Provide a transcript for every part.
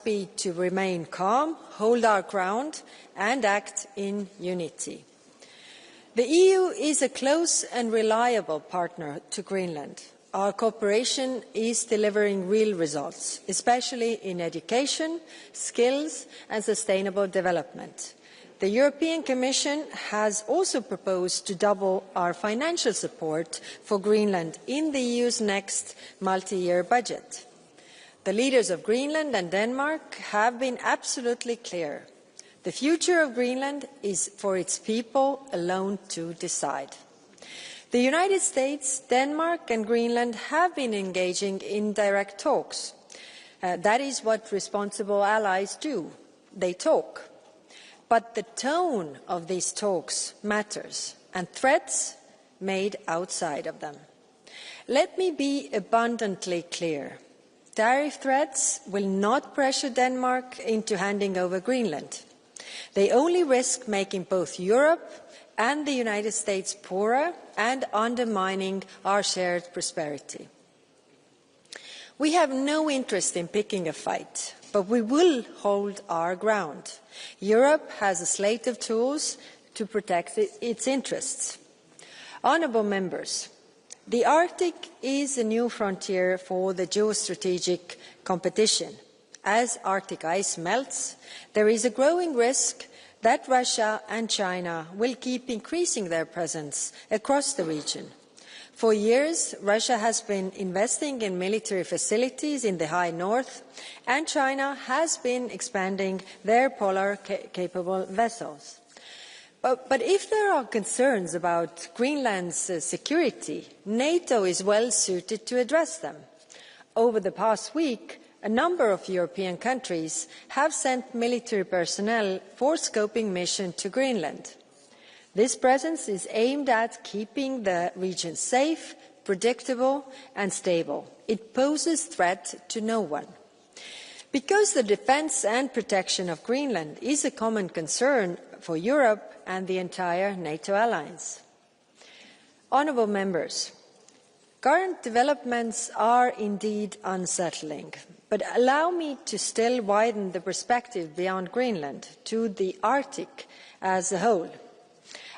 be to remain calm, hold our ground and act in unity. The EU is a close and reliable partner to Greenland. Our cooperation is delivering real results, especially in education, skills and sustainable development. The European Commission has also proposed to double our financial support for Greenland in the EU's next multi-year budget. The leaders of Greenland and Denmark have been absolutely clear. The future of Greenland is for its people alone to decide. The United States, Denmark and Greenland have been engaging in direct talks. That is what responsible allies do. They talk. But the tone of these talks matters, and threats made outside of them. Let me be abundantly clear. Tariff threats will not pressure Denmark into handing over Greenland. They only risk making both Europe and the United States poorer and undermining our shared prosperity. We have no interest in picking a fight, but we will hold our ground. Europe has a slate of tools to protect its interests. Honourable members, the Arctic is a new frontier for the geostrategic competition. As Arctic ice melts, there is a growing risk that Russia and China will keep increasing their presence across the region. For years, Russia has been investing in military facilities in the high north, and China has been expanding their polar-capable vessels. But if there are concerns about Greenland's security, NATO is well suited to address them. Over the past week, a number of European countries have sent military personnel for scoping mission to Greenland. This presence is aimed at keeping the region safe, predictable and stable. It poses threat to no one. Because the defence and protection of Greenland is a common concern for Europe and the entire NATO alliance. Honourable members, current developments are indeed unsettling, but allow me to still widen the perspective beyond Greenland to the Arctic as a whole.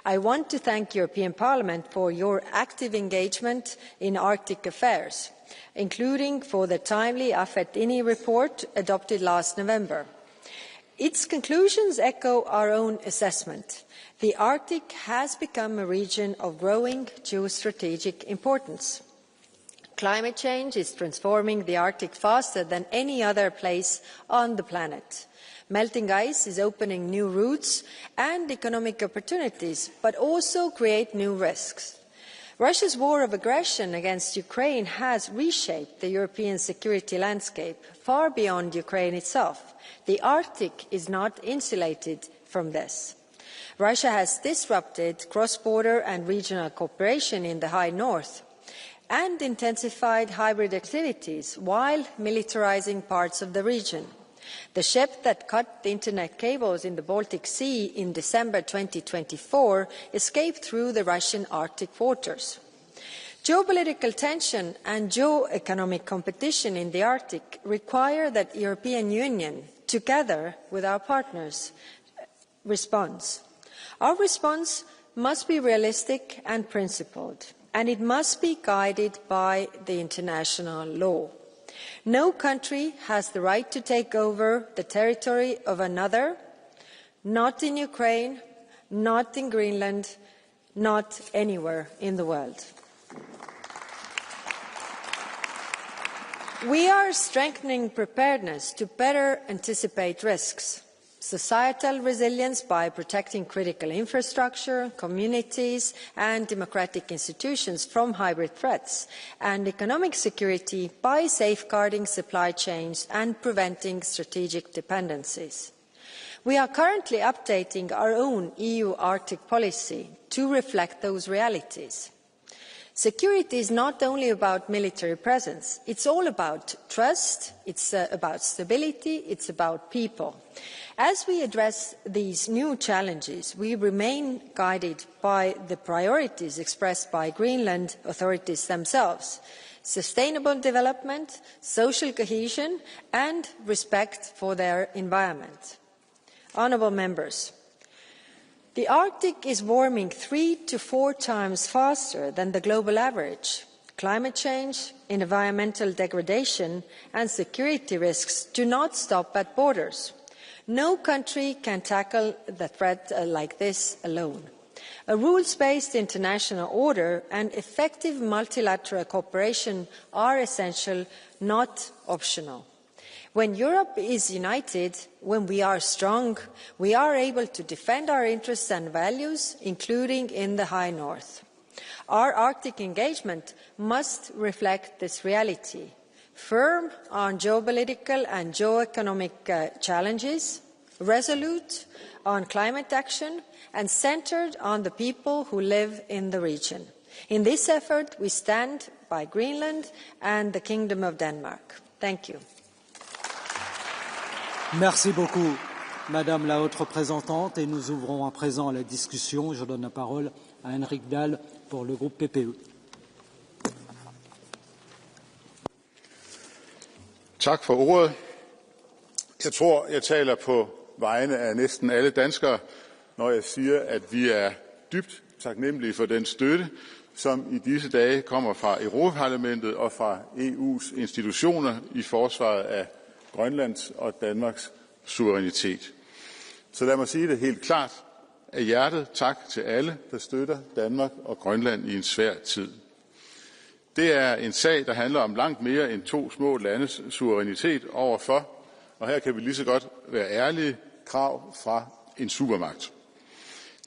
I want to thank European Parliament for your active engagement in Arctic affairs, including for the timely AFET-INI report adopted last November. Its conclusions echo our own assessment. The Arctic has become a region of growing geostrategic importance. Climate change is transforming the Arctic faster than any other place on the planet. Melting ice is opening new routes and economic opportunities, but also create new risks. Russia's war of aggression against Ukraine has reshaped the European security landscape far beyond Ukraine itself. The Arctic is not insulated from this. Russia has disrupted cross-border and regional cooperation in the high north and intensified hybrid activities while militarizing parts of the region. The ship that cut the internet cables in the Baltic Sea in December 2024 escaped through the Russian Arctic waters. Geopolitical tension and geo-economic competition in the Arctic require that the European Union, together with our partners, responds. Our response must be realistic and principled, and it must be guided by the international law. No country has the right to take over the territory of another, not in Ukraine, not in Greenland, not anywhere in the world. We are strengthening preparedness to better anticipate risks. Societal resilience by protecting critical infrastructure, communities and democratic institutions from hybrid threats, and economic security by safeguarding supply chains and preventing strategic dependencies. We are currently updating our own EU Arctic policy to reflect those realities. Security is not only about military presence, it's all about trust, it's about stability, it's about people. As we address these new challenges, we remain guided by the priorities expressed by Greenland authorities themselves. sustainable development, social cohesion, and respect for their environment. Honourable members, the Arctic is warming 3 to 4 times faster than the global average. Climate change, environmental degradation, and security risks do not stop at borders. No country can tackle the threat like this alone. A rules-based international order and effective multilateral cooperation are essential, not optional. When Europe is united, when we are strong, we are able to defend our interests and values, including in the High North. Our Arctic engagement must reflect this reality. Firm on geopolitical and geoeconomic challenges, resolute on climate action, and centred on the people who live in the region. In this effort, we stand by Greenland and the Kingdom of Denmark. Thank you. Merci beaucoup, Madame la Haute Représentante. Et nous ouvrons à présent la discussion. Je donne la parole à Henrik Dahl pour le groupe PPE. Tak for ordet. Jeg tror, jeg taler på vegne af næsten alle danskere, når jeg siger, at vi er dybt taknemmelige for den støtte, som i disse dage kommer fra Europaparlamentet og fra EU's institutioner i forsvaret af Grønlands og Danmarks suverænitet. Så lad mig sige det helt klart. Af hjertet tak til alle, der støtter Danmark og Grønland i en svær tid. Det er en sag, der handler om langt mere end 2 små landes suverænitet overfor, og her kan vi lige så godt være ærlige, krav fra en supermagt.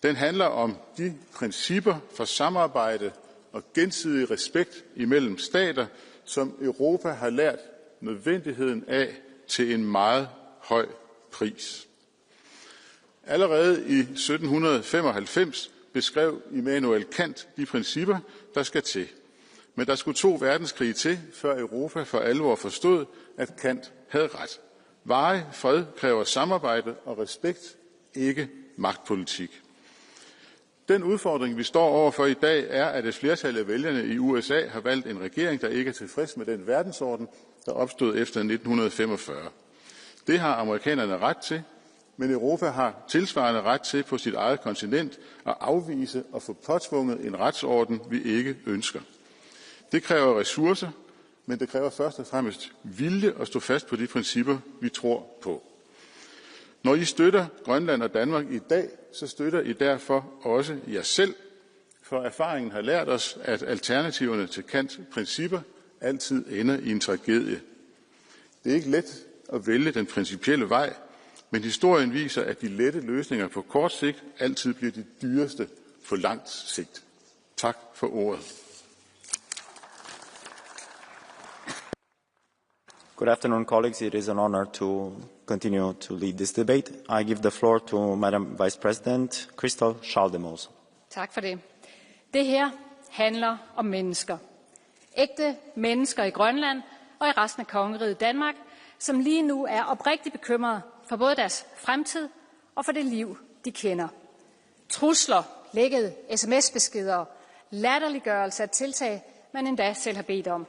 Den handler om de principper for samarbejde og gensidig respekt imellem stater, som Europa har lært nødvendigheden af til en meget høj pris. Allerede i 1795 beskrev Immanuel Kant de principper, der skal til. Men der skulle 2 verdenskrige til, før Europa for alvor forstod, at Kant havde ret. Varig fred kræver samarbejde og respekt, ikke magtpolitik. Den udfordring, vi står overfor i dag, er, at et flertal af vælgerne i USA har valgt en regering, der ikke er tilfreds med den verdensorden, der opstod efter 1945. Det har amerikanerne ret til, men Europa har tilsvarende ret til på sit eget kontinent at afvise og få påtvunget en retsorden, vi ikke ønsker. Det kræver ressourcer, men det kræver først og fremmest vilje at stå fast på de principper, vi tror på. Når I støtter Grønland og Danmark i dag, så støtter I derfor også jer selv, for erfaringen har lært os, at alternativerne til Kants principper altid ender i en tragedie. Det er ikke let at vælge den principielle vej, men historien viser, at de lette løsninger på kort sigt altid bliver de dyreste på langt sigt. Tak for ordet. Good afternoon, colleagues. It is an honor to continue to lead this debate. I give the floor to Madam Vice President Christel Schaldemose. Tak for det. Det her handler om mennesker. Ægte mennesker i Grønland og i resten af kongeriget Danmark, som lige nu er oprigtigt bekymrede for både deres fremtid og for det liv, de kender. Trusler, lækkede sms-beskeder, latterliggørelse af tiltag, man endda selv har bedt om.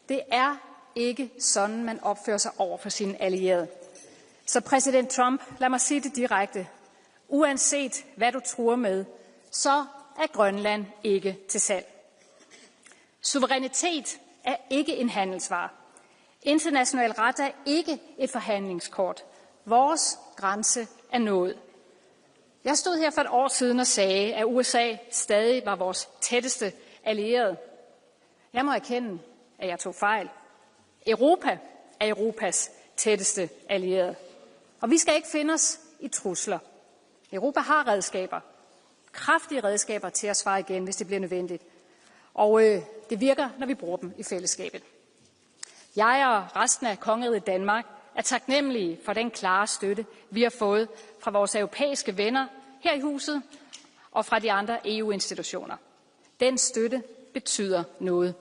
Det er ikke sådan, man opfører sig over for sine allierede. Så præsident Trump, lad mig sige det direkte. Uanset hvad du truer med, så er Grønland ikke til salg. Suverænitet er ikke en handelsvare. International ret er ikke et forhandlingskort. Vores grænse er nået. Jeg stod her for et år siden og sagde, at USA stadig var vores tætteste allierede. Jeg må erkende, at jeg tog fejl. Europa er Europas tætteste allierede. Og vi skal ikke finde os i trusler. Europa har redskaber. Kraftige redskaber til at svare igen, hvis det bliver nødvendigt. Og det virker, når vi bruger dem i fællesskabet. Jeg og resten af kongeriget Danmark er taknemmelige for den klare støtte, vi har fået fra vores europæiske venner her i huset og fra de andre EU-institutioner. Den støtte betyder noget.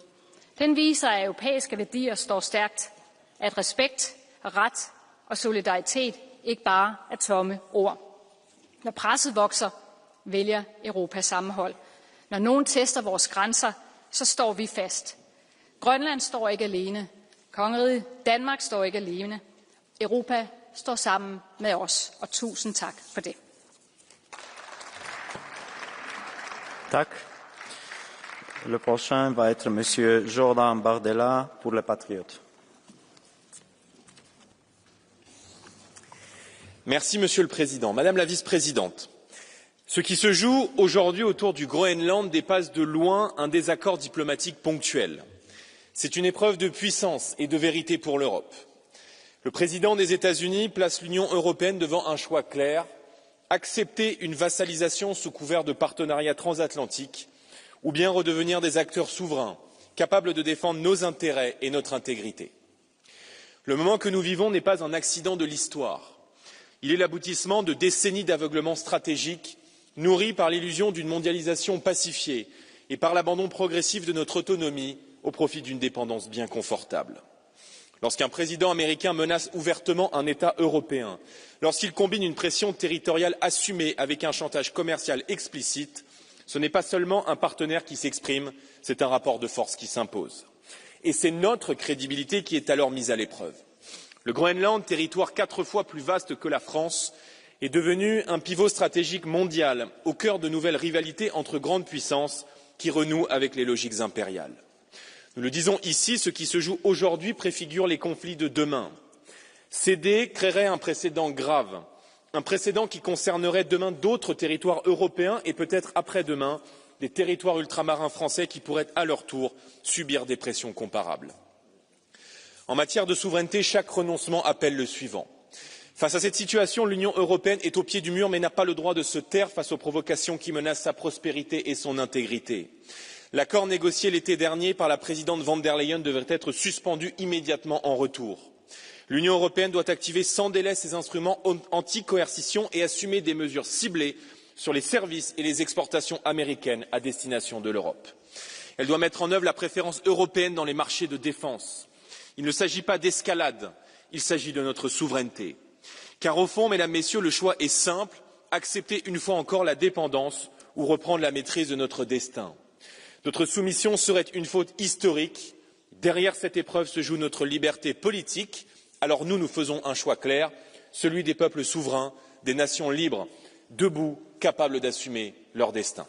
Den viser, at europæiske værdier står stærkt, at respekt, ret og solidaritet ikke bare er tomme ord. Når presset vokser, vælger Europa sammenhold. Når nogen tester vores grænser, så står vi fast. Grønland står ikke alene. Kongeriget Danmark står ikke alene. Europa står sammen med os, og tusind tak for det. Tak. Le prochain va être Monsieur Jordan Bardella pour les Patriotes. Merci, Monsieur le Président. Madame la Vice-présidente, ce qui se joue aujourd'hui autour du Groenland dépasse de loin un désaccord diplomatique ponctuel. C'est une épreuve de puissance et de vérité pour l'Europe. Le président des États-Unis place l'Union européenne devant un choix clair, accepter une vassalisation sous couvert de partenariat transatlantique ou bien redevenir des acteurs souverains, capables de défendre nos intérêts et notre intégrité. Le moment que nous vivons n'est pas un accident de l'histoire. Il est l'aboutissement de décennies d'aveuglement stratégique nourris par l'illusion d'une mondialisation pacifiée et par l'abandon progressif de notre autonomie au profit d'une dépendance bien confortable. Lorsqu'un président américain menace ouvertement un État européen, lorsqu'il combine une pression territoriale assumée avec un chantage commercial explicite, ce n'est pas seulement un partenaire qui s'exprime, c'est un rapport de force qui s'impose. Et c'est notre crédibilité qui est alors mise à l'épreuve. Le Groenland, territoire 4 fois plus vaste que la France, est devenu un pivot stratégique mondial au cœur de nouvelles rivalités entre grandes puissances qui renouent avec les logiques impériales. Nous le disons ici, ce qui se joue aujourd'hui préfigure les conflits de demain. Céder créerait un précédent grave, un précédent qui concernerait demain d'autres territoires européens et peut-être après-demain des territoires ultramarins français qui pourraient à leur tour subir des pressions comparables. En matière de souveraineté, chaque renoncement appelle le suivant. Face à cette situation, l'Union européenne est au pied du mur mais n'a pas le droit de se taire face aux provocations qui menacent sa prospérité et son intégrité. L'accord négocié l'été dernier par la présidente von der Leyen devrait être suspendu immédiatement en retour. L'Union européenne doit activer sans délai ses instruments anti-coercition et assumer des mesures ciblées sur les services et les exportations américaines à destination de l'Europe. Elle doit mettre en œuvre la préférence européenne dans les marchés de défense. Il ne s'agit pas d'escalade, il s'agit de notre souveraineté. Car au fond, mesdames, messieurs, le choix est simple, accepter une fois encore la dépendance ou reprendre la maîtrise de notre destin. Notre soumission serait une faute historique. Derrière cette épreuve se joue notre liberté politique. Alors nous faisons un choix clair, celui des peuples souverains, des nations libres, debout, capables d'assumer leur destin.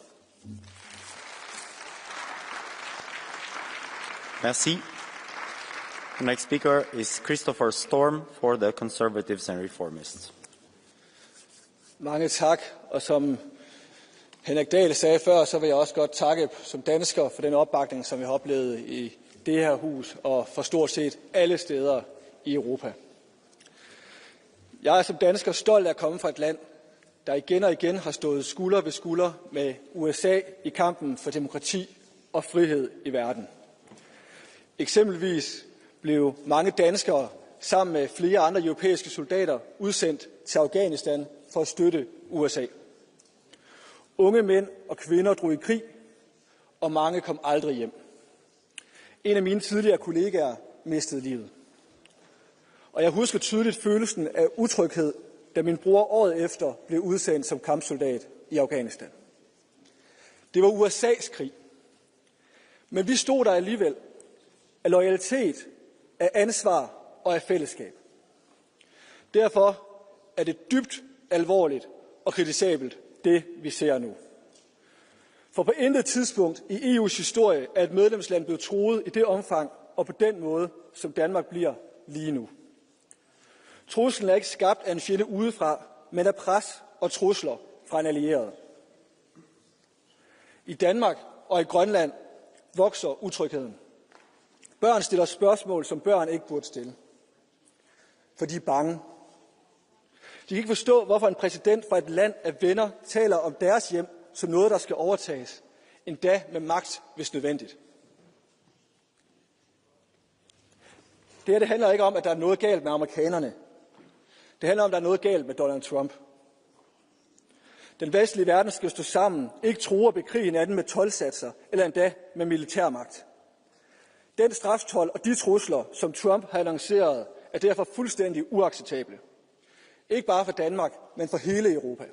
Merci. The next speaker is Christopher Storm for the Conservatives and Reformists. Mange tak, og som Henrik Dahl sagde før, så vil jeg også godt takke som dansker for den opbakning, som vi har oplevet i det her hus og for stort set alle steder i Europa. Jeg er som dansker stolt af at komme fra et land, der igen og igen har stået skulder ved skulder med USA i kampen for demokrati og frihed i verden. Eksempelvis blev mange danskere sammen med flere andre europæiske soldater udsendt til Afghanistan for at støtte USA. Unge mænd og kvinder drog i krig, og mange kom aldrig hjem. En af mine tidligere kollegaer mistede livet. Og jeg husker tydeligt følelsen af utryghed, da min bror året efter blev udsendt som kampsoldat i Afghanistan. Det var USA's krig. Men vi stod der alligevel af loyalitet, af ansvar og af fællesskab. Derfor er det dybt alvorligt og kritisabelt, det vi ser nu. For på intet tidspunkt i EU's historie er et medlemsland blevet truet i det omfang og på den måde, som Danmark bliver lige nu. Truslen er ikke skabt af en fjende udefra, men af pres og trusler fra en allieret. I Danmark og i Grønland vokser utrygheden. Børn stiller spørgsmål, som børn ikke burde stille. For de er bange. De kan ikke forstå, hvorfor en præsident fra et land af venner taler om deres hjem som noget, der skal overtages, endda med magt, hvis nødvendigt. Det handler ikke om, at der er noget galt med amerikanerne. Det handler om, at der er noget galt med Donald Trump. Den vestlige verden skal stå sammen, ikke true og bekrige hinanden med toldsatser eller endda med militærmagt. Den straftold og de trusler, som Trump har annonceret, er derfor fuldstændig uacceptable. Ikke bare for Danmark, men for hele Europa.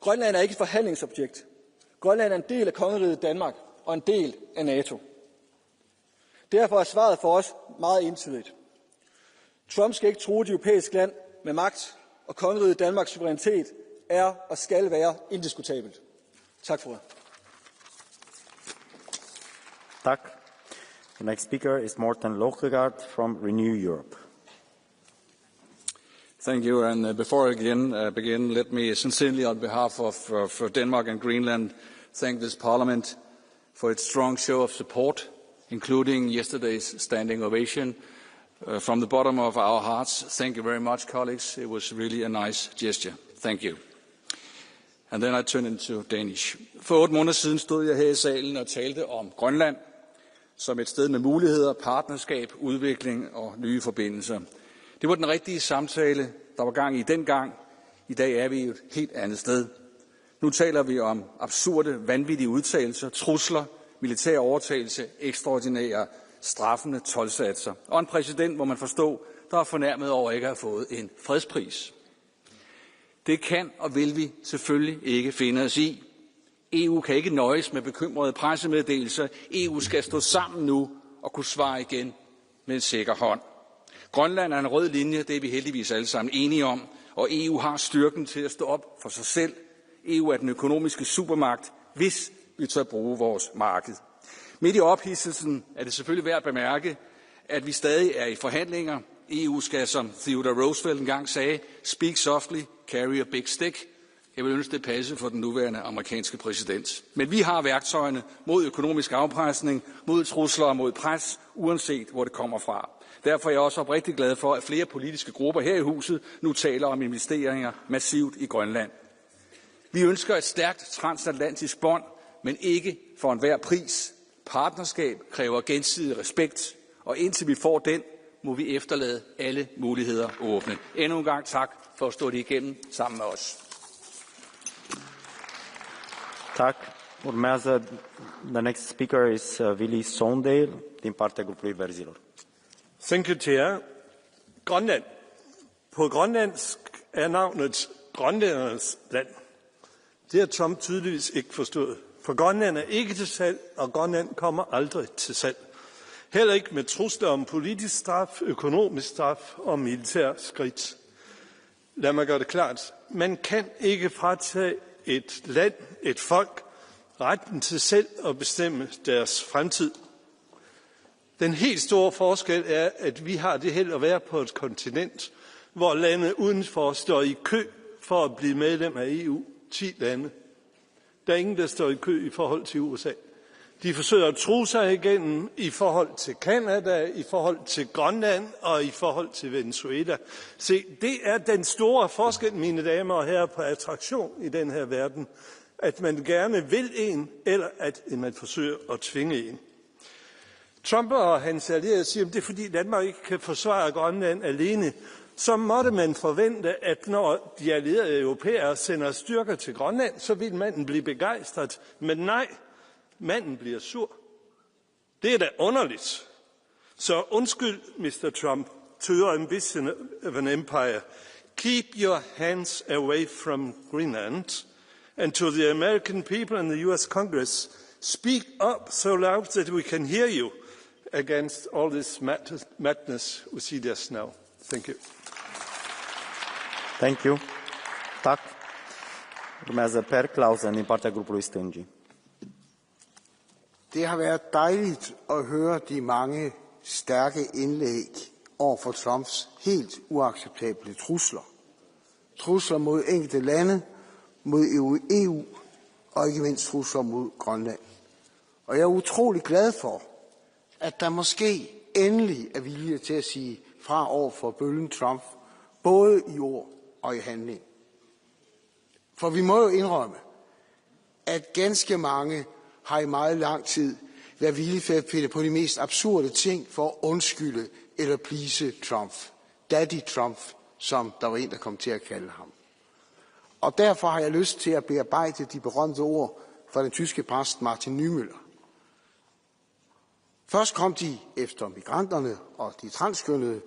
Grønland er ikke et forhandlingsobjekt. Grønland er en del af kongeriget Danmark og en del af NATO. Derfor er svaret for os meget entydigt. Trump skal ikke true et europæisk land med magt, og kongeriget Danmarks suverænitet er og skal være indiskutabelt. Tak for det. Tak. The next speaker is Morten Løkkegaard from Renew Europe. Thank you. And before I begin, let me sincerely, on behalf of Denmark and Greenland, thank this Parliament for its strong show of support, including yesterday's standing ovation. From the bottom of our hearts, thank you very much, colleagues. It was really a nice gesture. Thank you. And then I turn into Danish. For 8 måneder siden stod jeg her i salen og talte om Grønland som et sted med muligheder, partnerskab, udvikling og nye forbindelser. Det var den rigtige samtale, der var gang i dengang. I dag er vi et helt andet sted. Nu taler vi om absurde, vanvittige udtalelser, trusler, militær overtagelse, ekstraordinære, straffende toldsatser. Og en præsident, må man forstå, der er fornærmet over ikke at have fået en fredspris. Det kan og vil vi selvfølgelig ikke finde os i. EU kan ikke nøjes med bekymrede pressemeddelelser. EU skal stå sammen nu og kunne svare igen med en sikker hånd. Grønland er en rød linje, det er vi heldigvis alle sammen enige om, og EU har styrken til at stå op for sig selv. EU er den økonomiske supermagt, hvis vi tør bruge vores marked. Midt i ophidselsen er det selvfølgelig værd at bemærke, at vi stadig er i forhandlinger. EU skal, som Theodore Roosevelt engang sagde, speak softly, carry a big stick. Jeg vil ønske det passe for den nuværende amerikanske præsident. Men vi har værktøjerne mod økonomisk afpresning, mod trusler og mod pres, uanset hvor det kommer fra. Derfor er jeg også oprigtig glad for, at flere politiske grupper her i huset nu taler om investeringer massivt i Grønland. Vi ønsker et stærkt transatlantisk bånd, men ikke for enhver pris. Partnerskab kræver gensidig respekt, og indtil vi får den, må vi efterlade alle muligheder åbne. Endnu en gang tak for at stå det igennem sammen med os. Tak. Urmează, the next speaker is Willy Sondale din partea grupului Verzilor. Thank you, Chair. Grønland. På grønlandsk er navnet grønlændernes land. Det har Trump tydeligvis ikke forstået. For Grønland er ikke til salg, og Grønland kommer aldrig til salg. Heller ikke med trusler om politisk straf, økonomisk straf og militær skridt. Lad mig gøre det klart. Man kan ikke fratage et land, et folk, retten til selv at bestemme deres fremtid. Den helt store forskel er, at vi har det held at være på et kontinent, hvor lande udenfor står i kø for at blive medlem af EU. 10 lande. Der er ingen, der står i kø i forhold til USA. De forsøger at true sig igennem i forhold til Canada, i forhold til Grønland og i forhold til Venezuela. Se, det er den store forskel, mine damer og herrer, på attraktion i den her verden. At man gerne vil en, eller at man forsøger at tvinge en. Trump og hans allierede siger, at det er fordi Danmark ikke kan forsvare Grønland alene. Så måtte man forvente, at når de allierede europæere sender styrker til Grønland, så vil manden blive begejstret. Men nej, manden bliver sur. Det er da underligt. Så undskyld, Mr. Trump, to your ambition of an empire. Keep your hands away from Greenland. And to the American people and the US Congress, speak up so loud that we can hear you against all this madness we see just now. Thank you. Thank you. Tak. Urmează Per Clausen din partea grupului Stângii. Det har været dejligt at høre de mange stærke indlæg over for Trumps helt uacceptable trusler. Trusler mod enkelte lande, mod EU og ikke mindst trusler mod Grønland. Og jeg er utrolig glad for, at der måske endelig er vilje til at sige fra over for bølgen Trump, både i ord og i handling. For vi må jo indrømme, at ganske mange har i meget lang tid været villige til at finde på de mest absurde ting for at undskylde eller please Trump. Daddy Trump, som der var en, der kom til at kalde ham. Og derfor har jeg lyst til at bearbejde de berømte ord fra den tyske præst Martin Niemöller. Først kom de efter migranterne og de transkønnede,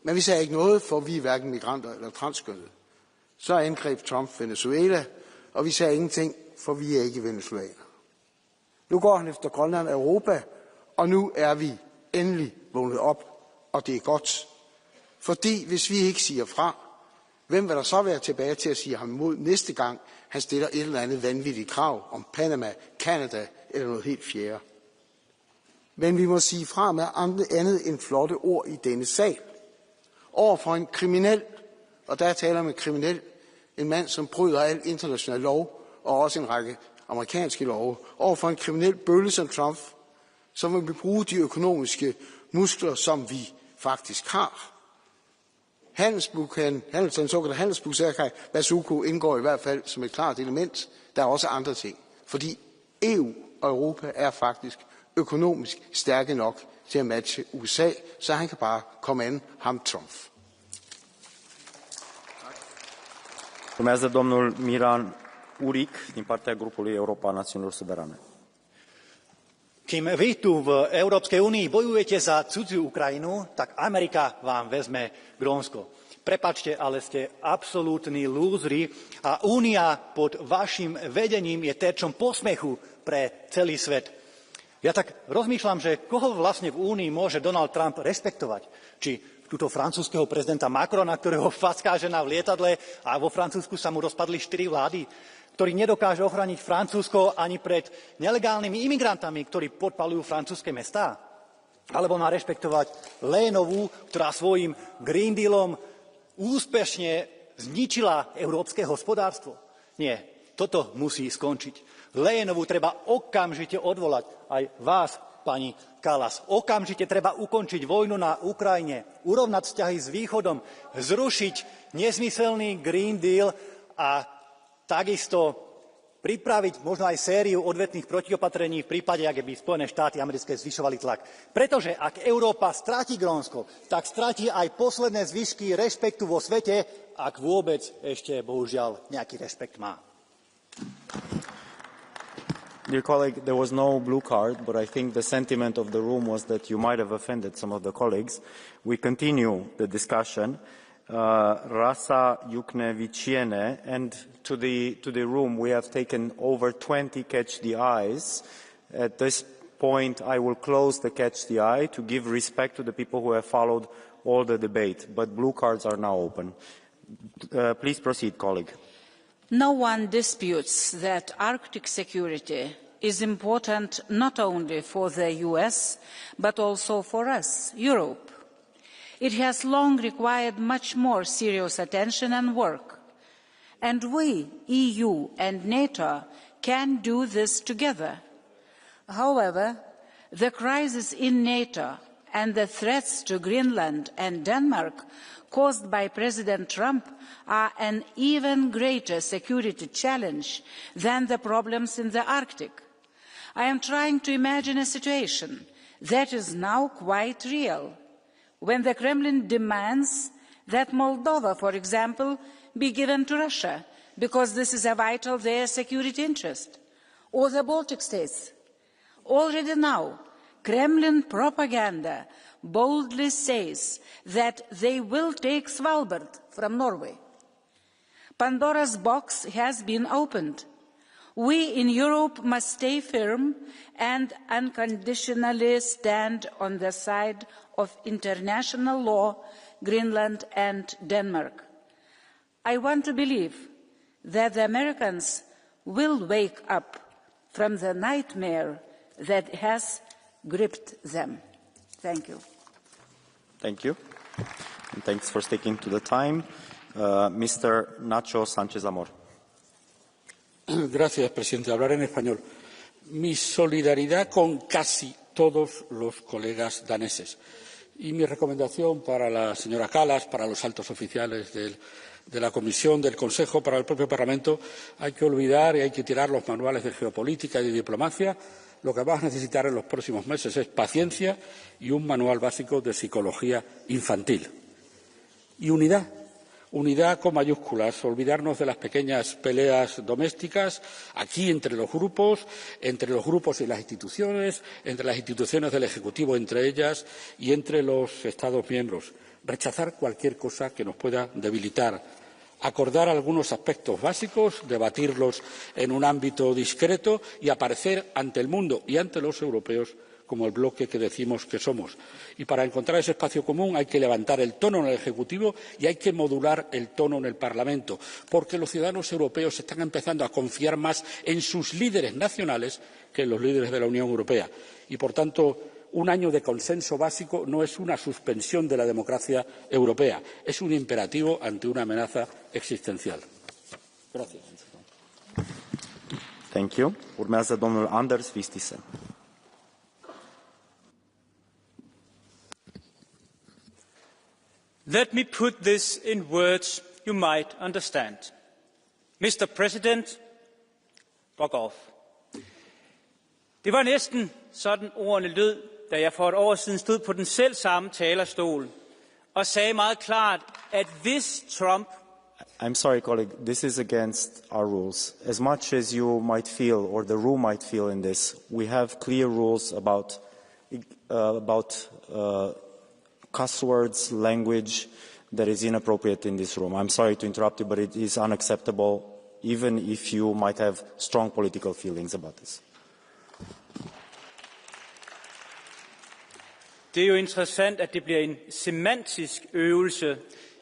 men vi sagde ikke noget, for vi er hverken migranter eller transkønnede. Så angreb Trump Venezuela, og vi sagde ingenting, for vi er ikke venezuelaner. Nu går han efter Grønland og Europa, og nu er vi endelig vågnet op, og det er godt. Fordi hvis vi ikke siger fra, hvem vil der så være tilbage til at sige ham imod næste gang, han stiller et eller andet vanvittigt krav om Panama, Canada eller noget helt fjerde? Men vi må sige fra med andet end flotte ord i denne sag. Overfor en kriminel, og der taler med kriminel, en mand, som bryder al international lov, og også en række amerikanske love, overfor en kriminel bølle som Trump, som vil bruge de økonomiske muskler, som vi faktisk har. Den såkaldte handelsbuzerka-bazooka indgår i hvert fald som et klart element. Der er også andre ting, fordi EU og Europa er faktisk økonomisk stærke nok til at matche USA, så han kan bare komme an ham Trump. Urmează domnul Miran Uric din partea grupului Europa Națiunilor Suverane. Kým vy tu v Európskej únii bojujete za cudziu Ukrajinu, tak Amerika vám vezme Grónsko. Prepáčte, ale ste absolútni lúzri a únia pod vašim vedením je terčom posmechu pre celý svet. Ja tak rozmýšľam, že koho vlastne v únii môže Donald Trump rešpektovať. Či túto francúzskeho prezidenta Macrona, ktorého facká žena v lietadle a vo Francúzsku sa mu rozpadli 4 vlády, ktorý nedokáže ochrániť Francúzsko ani pred nelegálnymi imigrantami, ktorí podpaľujú francúzske mestá. Alebo má rešpektovať Lénovú, ktorá svojím Green Dealom úspešne zničila európske hospodárstvo. Nie, toto musí skončiť. Lénovú treba okamžite odvolať. Aj vás, pani Kallas. Okamžite treba ukončiť vojnu na Ukrajine, urovnať vzťahy s Východom, zrušiť nezmyselný Green Deal a takisto pripraviť možno aj sériu odvetných protiopatrení v prípade, ak by Spojené štáty americké zvyšovali tlak. Pretože ak Európa stratí Grónsko, tak stratí aj posledné zvyšky rešpektu vo svete, ak vôbec ešte, bohužiaľ, nejaký rešpekt má. Dear colleague, there was no blue card, but I think the sentiment of the room was that you might have offended some of the colleagues. We continue the discussion. Rasa Yukneviciene, and to the room we have taken over 20 catch the eyes. At this point I will close the catch the eye to give respect to the people who have followed all the debate, but blue cards are now open. Please proceed, colleague. No one disputes that Arctic security is important not only for the US, but also for us, Europe. It has long required much more serious attention and work. And we, EU and NATO, can do this together. However, the crisis in NATO and the threats to Greenland and Denmark caused by President Trump are an even greater security challenge than the problems in the Arctic. I am trying to imagine a situation that is now quite real, when the Kremlin demands that Moldova, for example, be given to Russia, because this is a vital their security interest, or the Baltic states. Already now, Kremlin propaganda boldly says that they will take Svalbard from Norway. Pandora's box has been opened. We in Europe must stay firm and unconditionally stand on the side of international law, Greenland and Denmark. I want to believe that the Americans will wake up from the nightmare that has gripped them. Thank you. Thank you. And thanks for sticking to the time. Mr. Nacho Sánchez Amor. Gracias, presidente. Hablaré en español. Mi solidaridad con casi todos los colegas daneses. Y mi recomendación para la señora Kallas, para los altos oficiales de la Comisión, del Consejo, para el propio Parlamento, hay que olvidar y hay que tirar los manuales de geopolítica y de diplomacia. Lo que vamos a necesitar en los próximos meses es paciencia y un manual básico de psicología infantil. Y unidad. Unidad con mayúsculas, olvidarnos de las pequeñas peleas domésticas, aquí entre los grupos y las instituciones, entre las instituciones del Ejecutivo entre ellas y entre los Estados miembros. Rechazar cualquier cosa que nos pueda debilitar. Acordar algunos aspectos básicos, debatirlos en un ámbito discreto y aparecer ante el mundo y ante los europeos como el bloque que decimos que somos. Y para encontrar ese espacio común hay que levantar el tono en el Ejecutivo y hay que modular el tono en el Parlamento, porque los ciudadanos europeos están empezando a confiar más en sus líderes nacionales que en los líderes de la Unión Europea. Y, por tanto, un año de consenso básico no es una suspensión de la democracia europea, es un imperativo ante una amenaza existencial. Gracias. Thank you. Urmează domnul Anders Vistisen. Let me put this in words you might understand. Mr. President, fuck off. Det var næsten sådan ordene lød, da jeg for et år siden stod på den selv samme talerstol og sagde meget klart, at hvis Trump... I'm sorry, colleague, this is against our rules. As much as you might feel, or the room might feel in this, we have clear rules about cuss words, language that is inappropriate in this room. I'm sorry to interrupt you, but it is unacceptable, even if you might have strong political feelings about this. Det er jo interessant, at det bliver en semantisk øvelse,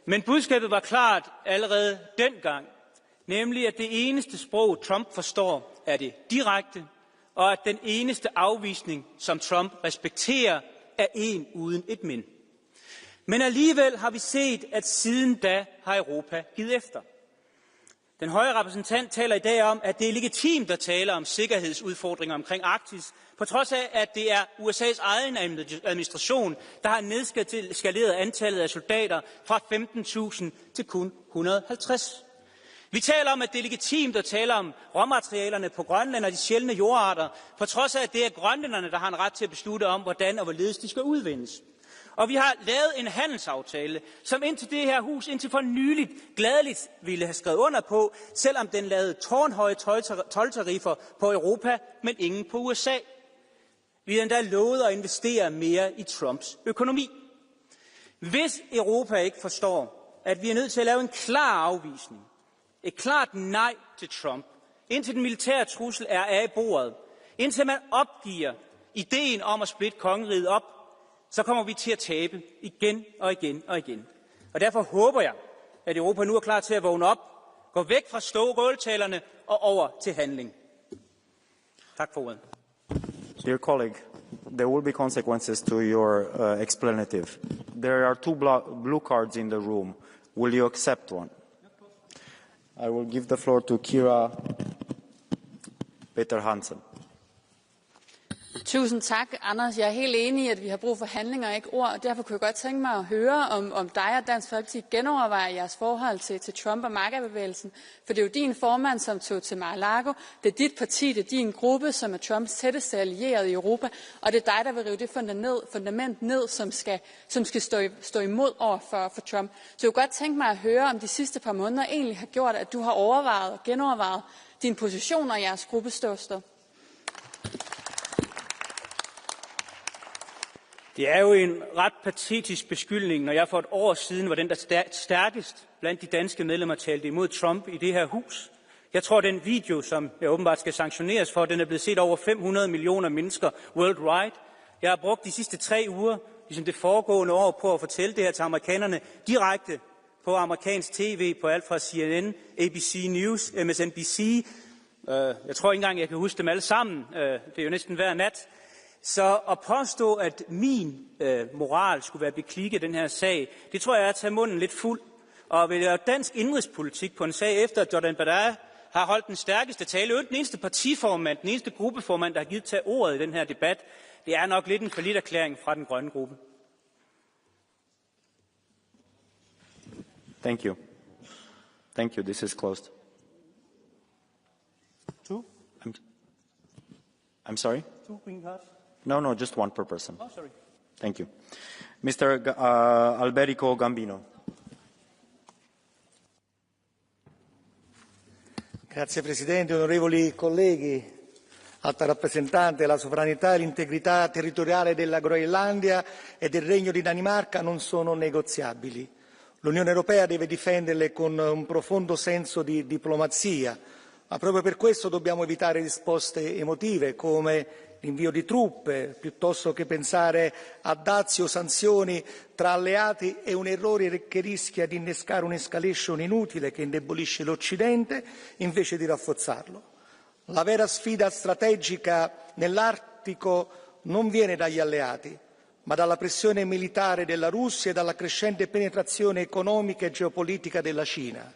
men budskabet var klart allerede dengang, nemlig at det eneste sprog, Trump forstår, er det direkte, og at den eneste afvisning, som Trump respekterer, er en uden et men. Men alligevel har vi set, at siden da har Europa givet efter. Den høje repræsentant taler i dag om, at det er legitimt at tale om sikkerhedsudfordringer omkring Arktis, på trods af, at det er USA's egen administration, der har nedskaleret antallet af soldater fra 15.000 til kun 150. Vi taler om, at det er legitimt at tale om råmaterialerne på Grønland og de sjældne jordarter, på trods af, at det er grønlænderne, der har en ret til at beslutte om, hvordan og hvorledes de skal udvindes. Og vi har lavet en handelsaftale, som indtil det her hus indtil for nyligt gladeligt ville have skrevet under på, selvom den lavede tårnhøje toldtariffer på Europa, men ingen på USA. Vi har endda lovet at investere mere i Trumps økonomi. Hvis Europa ikke forstår, at vi er nødt til at lave en klar afvisning, et klart nej til Trump, indtil den militære trussel er af bordet, indtil man opgiver ideen om at splitte kongeriget op, så kommer vi til at tabe igen og igen og igen. Og derfor håber jeg, at Europa nu er klar til at vågne op, gå væk fra skåltalerne og over til handling. Tak for ordet. Dear colleague, there will be consequences to your explanative. There are two blue cards in the room. Will you accept one? I will give the floor to Kira Peter Hansen. Tusind tak, Anders. Jeg er helt enig i, at vi har brug for handlinger og ikke ord, og derfor kunne jeg godt tænke mig at høre, om dig og Dansk Folkeparti genovervejer jeres forhold til Trump og MAGA-bevægelsen. For det er jo din formand, som tog til Mar-a-Lago. Det er dit parti, det er din gruppe, som er Trumps tætteste allierede i Europa, og det er dig, der vil rive det fundament ned, som skal stå imod over for Trump. Så jeg kunne godt tænke mig at høre, om de sidste par måneder egentlig har gjort, at du har overvejet og genovervejet din position og jeres gruppeståsted. Det er jo en ret patetisk beskyldning, når jeg for et år siden var den, der stærkest blandt de danske medlemmer talte imod Trump i det her hus. Jeg tror, den video, som jeg åbenbart skal sanktioneres for, den er blevet set over 500 millioner mennesker worldwide. Jeg har brugt de sidste 3 uger, ligesom det foregående år, på at fortælle det her til amerikanerne direkte på amerikansk tv, på alt fra CNN, ABC News, MSNBC. Jeg tror ikke engang, jeg kan huske dem alle sammen. Det er jo næsten hver nat. Så at påstå, at min moral skulle være beklikket i den her sag, det tror jeg er at tage munden lidt fuld. Og vil lave dansk indrigspolitik på en sag, efter at Jordan Bardella har holdt den stærkeste tale, den eneste partiformand, den eneste gruppeformand, der har givet til ordet i den her debat, det er nok lidt en falliterklæring fra den grønne gruppe. Thank you. Thank you. This is closed. Two? I'm sorry? 2 green cards? No, just one per person. Oh, sorry. Thank you. Mr. Alberico Gambino. Grazie Presidente, onorevoli colleghi, Alta rappresentante, la sovranità e l'integrità territoriale della Groenlandia e del Regno di Danimarca non sono negoziabili. L'Unione Europea deve difenderle con un profondo senso di diplomazia, ma proprio per questo dobbiamo evitare risposte emotive come l'invio di truppe, piuttosto che pensare a dazi o sanzioni tra alleati, è un errore che rischia di innescare un'escalation inutile che indebolisce l'Occidente invece di rafforzarlo. La vera sfida strategica nell'Artico non viene dagli alleati, ma dalla pressione militare della Russia e dalla crescente penetrazione economica e geopolitica della Cina,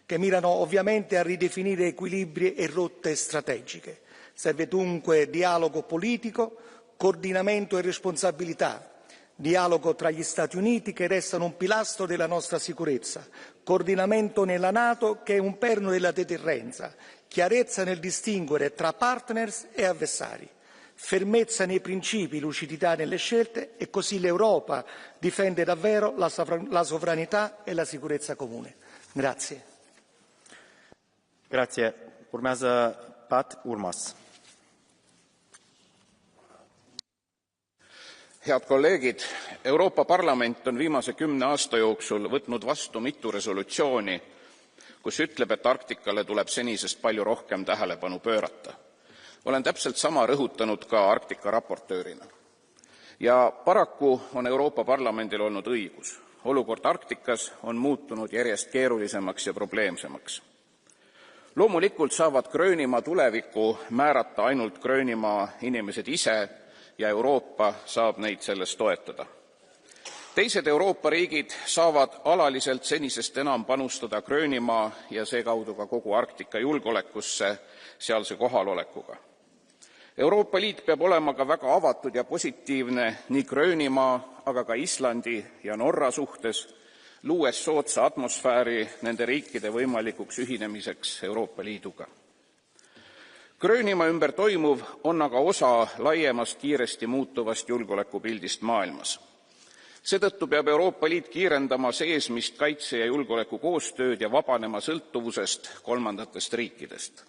che mirano ovviamente a ridefinire equilibri e rotte strategiche. Serve dunque dialogo politico, coordinamento e responsabilità, dialogo tra gli Stati Uniti che restano un pilastro della nostra sicurezza, coordinamento nella Nato che è un perno della deterrenza, chiarezza nel distinguere tra partners e avversari, fermezza nei principi, lucidità nelle scelte e così l'Europa difende davvero la sovranità e la sicurezza comune. Grazie. Grazie. Urmează Pat Urmas. Head kolleegid, Euroopa Parlament on viimase 10 aasta jooksul võtnud vastu mitu resolutsiooni, kus ütleb, et Arktikale tuleb senisest palju rohkem tähelepanu pöörata. Olen täpselt sama rõhutanud ka Arktika raportöörina. Ja paraku on Euroopa Parlamendil olnud õigus. Olukord Arktikas on muutunud järjest keerulisemaks ja probleemsemaks. Loomulikult saavad Gröönimaa tuleviku määrata ainult Gröönimaa inimesed ise ja Euroopa saab neid selles toetada. Teised Euroopa riigid saavad alaliselt senisest enam panustada Gröönimaa ja seekaudu ka kogu Arktika julgeolekusse sealse kohalolekuga. Euroopa Liit peab olema ka väga avatud ja positiivne nii Gröönimaa, aga ka Islandi ja Norra suhtes, luues soodsa atmosfääri nende riikide võimalikuks ühinemiseks Euroopa Liiduga. Gröönimaa ümber toimuv on aga osa laiemast kiiresti muutuvast julgeolekupildist maailmas. Seetõttu peab Euroopa Liit kiirendama seesmist kaitse- ja julgeolekukoostööd ja vabanema sõltuvusest kolmandatest riikidest.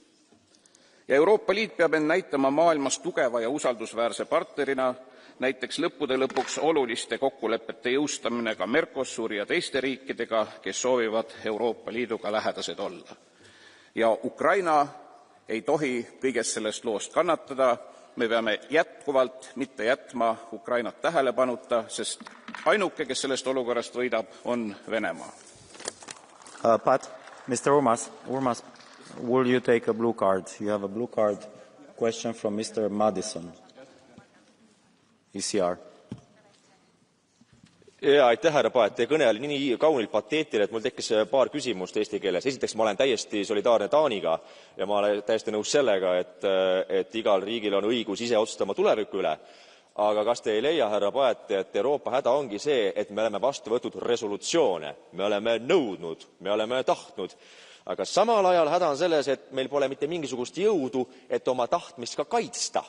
Ja Euroopa Liit peab end näitama maailmas tugeva ja usaldusväärse partnerina, näiteks lõppude lõpuks oluliste kokkulepete jõustamine ka Mercosuri ja teiste riikidega, kes soovivad Euroopa Liiduga lähedased olla. Ja Ukraina ei tohi kõigest sellest loost kannatada, me peame jätkuvalt mitte jätma Ukrainat tähelepanuta, sest ainuke, kes sellest olukorrast võidab, on Venemaa. Pat, Mr. Urmas, will you take a blue card? You have a blue card question from Mr. Madison, ECR. Aitäh, härra Paet. Teie kõne oli nii kaunilt pateetiline, et mul tekkis paar küsimust eesti keeles. Esiteks, ma olen täiesti solidaarne Taaniga ja ma olen täiesti nõus sellega, et igal riigil on õigus ise otsustama tuleviku üle. Aga kas te ei leia, härra Paet, et Euroopa häda ongi see, et me oleme vastu võtnud resolutsioone, me oleme nõudnud, me oleme tahtnud, aga samal ajal häda on selles, et meil pole mitte mingisugust jõudu, et oma tahtmist ka kaitsta.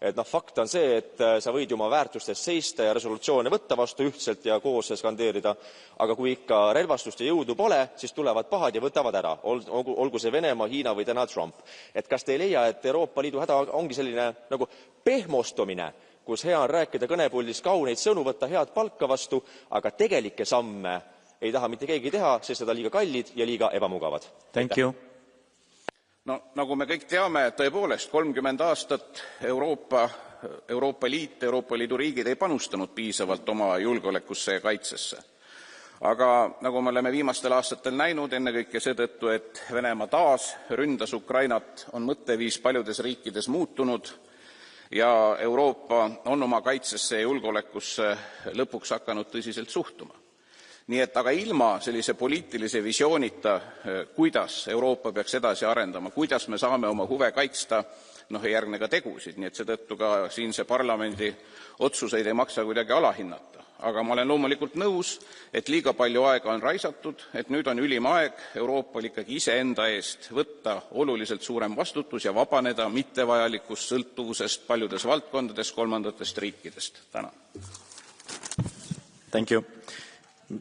Et fakt on see, et sa võid oma väärtustest seista ja resolutsioone võtta vastu ühtselt ja koos skandeerida, aga kui ikka relvastust ja jõudu pole, siis tulevad pahad ja võtavad ära, olgu see Venemaa, Hiina või täna Trump. Et kas te ei leia, et Euroopa Liidu häda ongi selline nagu pehmostumine, kus hea on rääkida kõnepuldis kauneid sõnu, võtta head palka vastu, aga tegelikke samme ei taha mitte keegi teha, sest seda liiga kallid ja liiga ebamugavad. Thank you. No, nagu me kõik teame, tõepoolest 30 aastat Euroopa Liit, Euroopa Liidu riigid ei panustanud piisavalt oma julgeolekusse ja kaitsesse. Aga nagu me oleme viimastel aastatel näinud, ennekõike seetõttu, et Venemaa taas ründas Ukrainat, on mõtteviis paljudes riikides muutunud ja Euroopa on oma kaitsesse ja julgeolekusse lõpuks hakanud tõsiselt suhtuma. Nii et aga ilma sellise poliitilise visioonita, kuidas Euroopa peaks edasi arendama, kuidas me saame oma huve kaitsta, ei järgne ka tegusid, nii et seetõttu ka siinse parlamendi otsuseid ei maksa kuidagi alahinnata. Aga ma olen loomulikult nõus, et liiga palju aega on raisatud, et nüüd on ülim aeg Euroopal ikkagi iseenda eest võtta oluliselt suurem vastutus ja vabaneda mittevajalikust sõltuvusest paljudes valdkondades kolmandatest riikidest. Tänan. Thank you.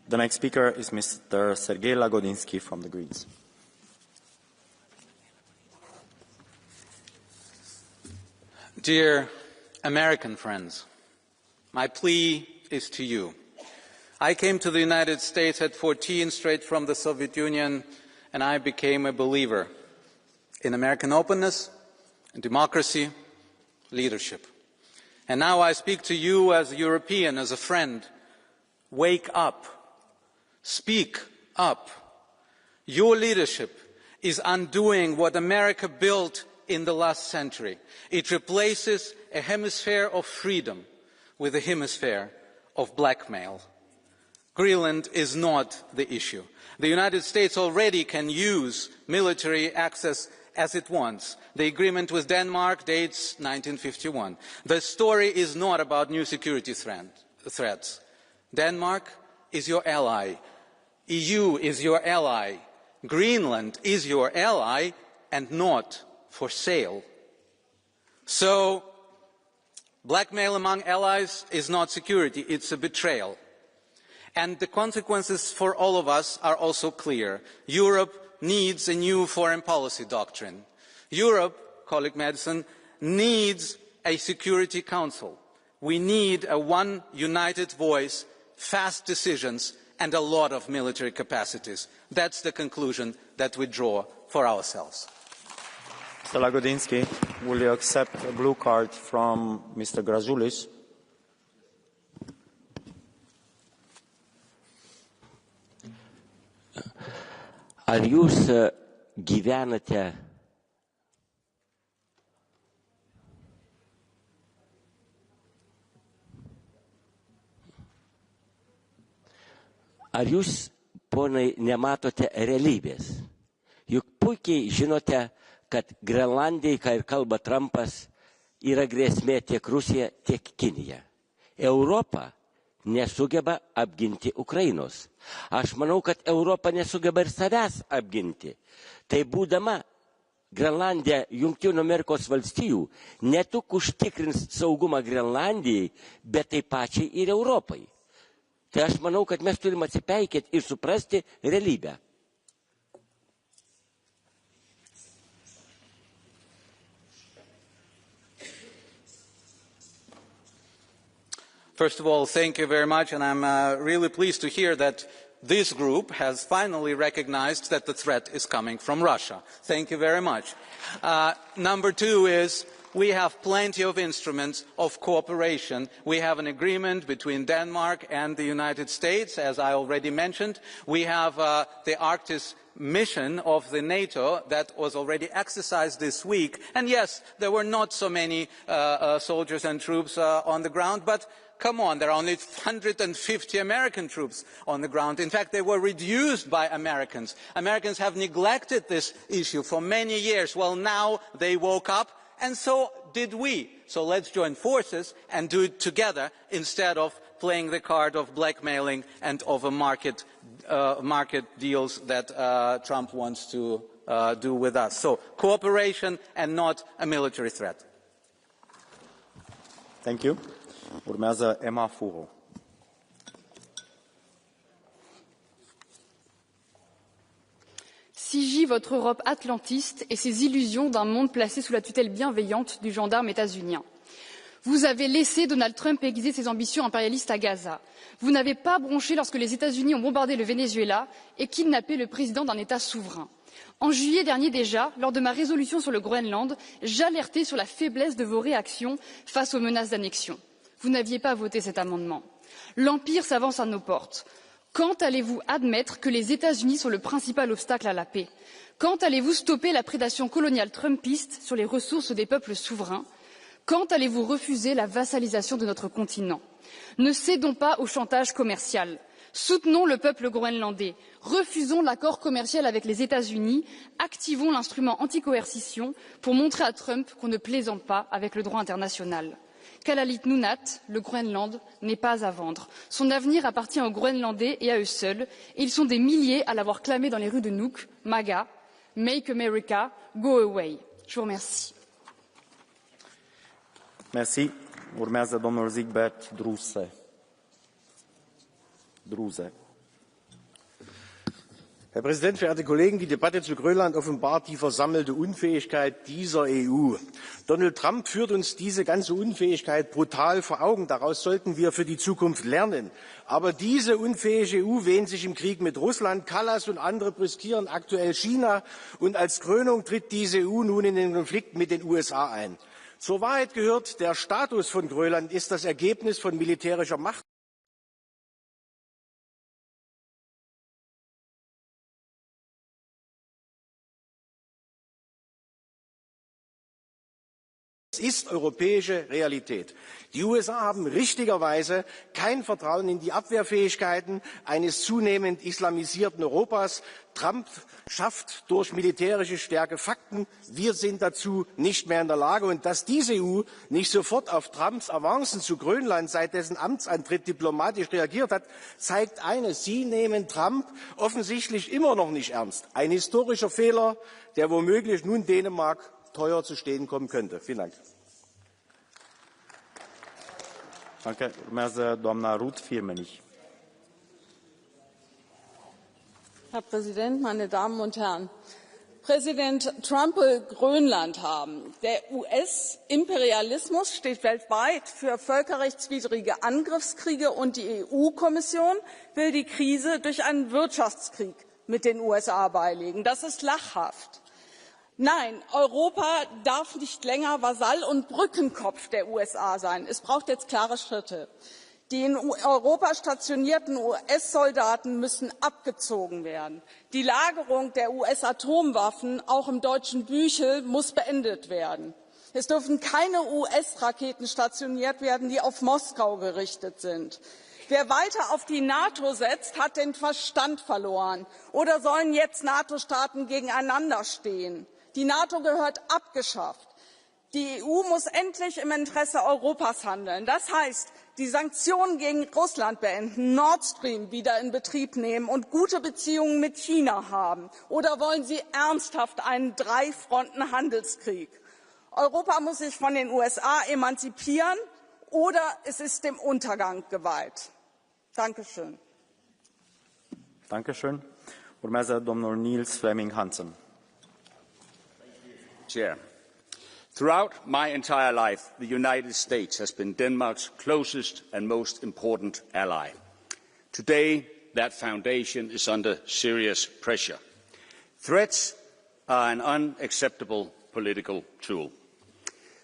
The next speaker is Mr. Sergei Lagodinsky from the Greens. Dear American friends, my plea is to you. I came to the United States at 14 straight from the Soviet Union, and I became a believer in American openness, in democracy, leadership. And now I speak to you as a European, as a friend. Wake up. Speak up. Your leadership is undoing what America built in the last century. It replaces a hemisphere of freedom with a hemisphere of blackmail. Greenland is not the issue. The United States already can use military access as it wants. The agreement with Denmark dates 1951. The story is not about new security threats. Denmark is your ally. EU is your ally. Greenland is your ally and not for sale. So, blackmail among allies is not security, it's a betrayal. And the consequences for all of us are also clear. Europe needs a new foreign policy doctrine. Europe, colleague Madison, needs a Security Council. We need a one united voice, fast decisions, and a lot of military capacities. That's the conclusion that we draw for ourselves. Mr. Lagodinsky, will you accept a blue card from Mr. Grazulis? Ar jūs gyvenate Ar jūs, ponai, nematote realybės? Juk puikiai žinote, kad Grenlandijai, ką ir kalba Trumpas, yra grėsmė tiek Rusija, tiek Kinija. Europa nesugeba apginti Ukrainos. Aš manau, kad Europa nesugeba ir savęs apginti. Tai būdama Grenlandija Jungtinių Amerikos valstijų ne tik užtikrins saugumą Grenlandijai, bet taip pačiai ir Europai. Tai aš manau, kad mes turime atsipeikėti ir suprasti realybę. First of all, thank you very much, and I'm really pleased to hear that this group has finally recognized that the threat is coming from Russia. Thank you very much. Number two is, we have plenty of instruments of cooperation. We have an agreement between Denmark and the United States, as I already mentioned. We have the Arctic mission of the NATO that was already exercised this week. And yes, there were not so many soldiers and troops on the ground, but come on, there are only 150 American troops on the ground. In fact, they were reduced by Americans. Americans have neglected this issue for many years. Well, now they woke up, and so did we. So let's join forces and do it together instead of playing the card of blackmailing and of a market deals that Trump wants to do with us. So cooperation and not a military threat. Thank you. Urmează Emma Furo. Si gît votre Europe atlantiste et ses illusions d'un monde placé sous la tutelle bienveillante du gendarme états-unien. Vous avez laissé Donald Trump aiguiser ses ambitions impérialistes à Gaza. Vous n'avez pas bronché lorsque les États-Unis ont bombardé le Venezuela et kidnappé le président d'un État souverain. En juillet dernier déjà, lors de ma résolution sur le Groenland, j'alertais sur la faiblesse de vos réactions face aux menaces d'annexion. Vous n'aviez pas voté cet amendement. L'Empire s'avance à nos portes. Quand allez-vous admettre que les États-Unis sont le principal obstacle à la paix? Quand allez-vous stopper la prédation coloniale trumpiste sur les ressources des peuples souverains? Quand allez-vous refuser la vassalisation de notre continent? Ne cédons pas au chantage commercial. Soutenons le peuple groenlandais. Refusons l'accord commercial avec les États-Unis. Activons l'instrument anti-coercition pour montrer à Trump qu'on ne plaisante pas avec le droit international. Kalalit Nunaat, le Groenland n'est pas à vendre. Son avenir appartient aux Groenlandais et à eux seuls. Et ils sont des milliers à l'avoir clamé dans les rues de Nuuk, MAGA, Make America Go Away. Je vous remercie. Merci. Urmează domnul Zigbert Druze. Herr Präsident, verehrte Kollegen! Die Debatte zu Grönland offenbart die versammelte Unfähigkeit dieser EU. Donald Trump führt uns diese ganze Unfähigkeit brutal vor Augen. Daraus sollten wir für die Zukunft lernen. Aber diese unfähige EU wähnt sich im Krieg mit Russland. Kallas und andere brüskieren aktuell China. Und als Krönung tritt diese EU nun in den Konflikt mit den USA ein. Zur Wahrheit gehört, der Status von Grönland ist das Ergebnis von militärischer Macht. Es ist europäische Realität. Die USA haben richtigerweise kein Vertrauen in die Abwehrfähigkeiten eines zunehmend islamisierten Europas. Trump schafft durch militärische Stärke Fakten. Wir sind dazu nicht mehr in der Lage. Und dass diese EU nicht sofort auf Trumps Avancen zu Grönland seit dessen Amtsantritt diplomatisch reagiert hat, zeigt eines: Sie nehmen Trump offensichtlich immer noch nicht ernst. Ein historischer Fehler, der womöglich nun Dänemark teuer zu stehen kommen könnte. Vielen Dank. Danke. Urmează doamna Ruth Firmenich. Herr Präsident, meine Damen und Herren! Präsident Trump will Grönland haben. Der US-Imperialismus steht weltweit für völkerrechtswidrige Angriffskriege und die EU-Kommission will die Krise durch einen Wirtschaftskrieg mit den USA beilegen. Das ist lachhaft. Nein, Europa darf nicht länger Vasall und Brückenkopf der USA sein. Es braucht jetzt klare Schritte. Die in Europa stationierten US-Soldaten müssen abgezogen werden. Die Lagerung der US-Atomwaffen, auch im deutschen Büchel, muss beendet werden. Es dürfen keine US-Raketen stationiert werden, die auf Moskau gerichtet sind. Wer weiter auf die NATO setzt, hat den Verstand verloren. Oder sollen jetzt NATO-Staaten gegeneinander stehen? Die NATO gehört abgeschafft. Die EU muss endlich im Interesse Europas handeln. Das heißt, die Sanktionen gegen Russland beenden, Nord Stream wieder in Betrieb nehmen und gute Beziehungen mit China haben. Oder wollen Sie ernsthaft einen Drei-Fronten-Handelskrieg? Europa muss sich von den USA emanzipieren oder es ist dem Untergang geweiht. Dankeschön. Dankeschön. Urmează domnul Niels Fleming Hansen. Chair. Throughout my entire life, the United States has been Denmark's closest and most important ally. Today, that foundation is under serious pressure. Threats are an unacceptable political tool.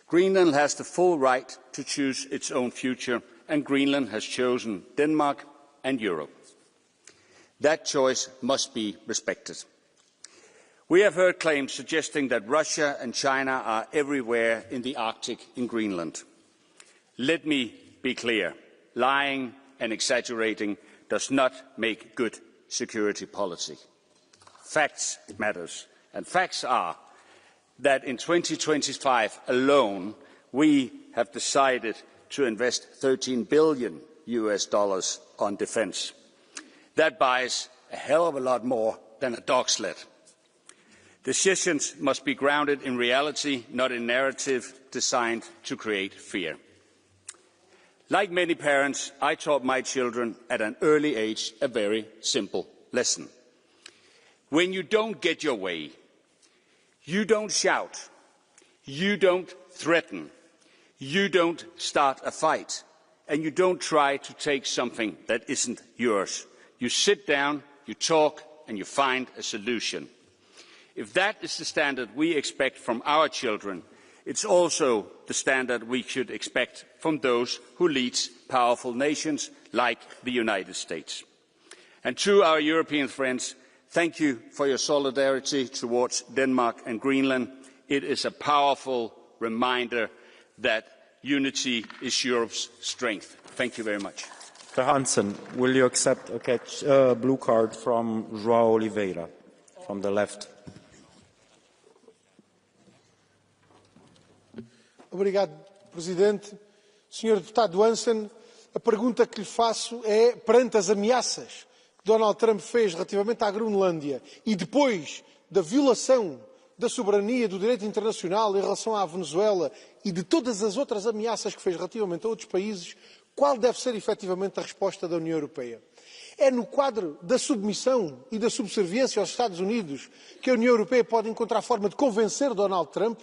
Greenland has the full right to choose its own future, and Greenland has chosen Denmark and Europe. That choice must be respected. We have heard claims suggesting that Russia and China are everywhere in the Arctic in Greenland. Let me be clear. Lying and exaggerating does not make good security policy. Facts matters, and facts are that in 2025 alone, we have decided to invest $13 billion on defense. That buys a hell of a lot more than a dog sled. Decisions must be grounded in reality, not in narrative designed to create fear. Like many parents, I taught my children at an early age a very simple lesson. When you don't get your way, you don't shout, you don't threaten, you don't start a fight, and you don't try to take something that isn't yours. You sit down, you talk, and you find a solution. If that is the standard we expect from our children, it's also the standard we should expect from those who lead powerful nations like the United States. And to our European friends, thank you for your solidarity towards Denmark and Greenland. It is a powerful reminder that unity is Europe's strength. Thank you very much. Mr. Hansen, will you accept a blue card from João Oliveira from the left? Obrigado, Presidente. Senhor Deputado Hansen, a pergunta que lhe faço é, perante as ameaças que Donald Trump fez relativamente à Groenlândia e depois da violação da soberania do direito internacional em relação à Venezuela e de todas as outras ameaças que fez relativamente a outros países, qual deve ser efetivamente a resposta da União Europeia? É no quadro da submissão e da subserviência aos Estados Unidos que a União Europeia pode encontrar forma de convencer Donald Trump?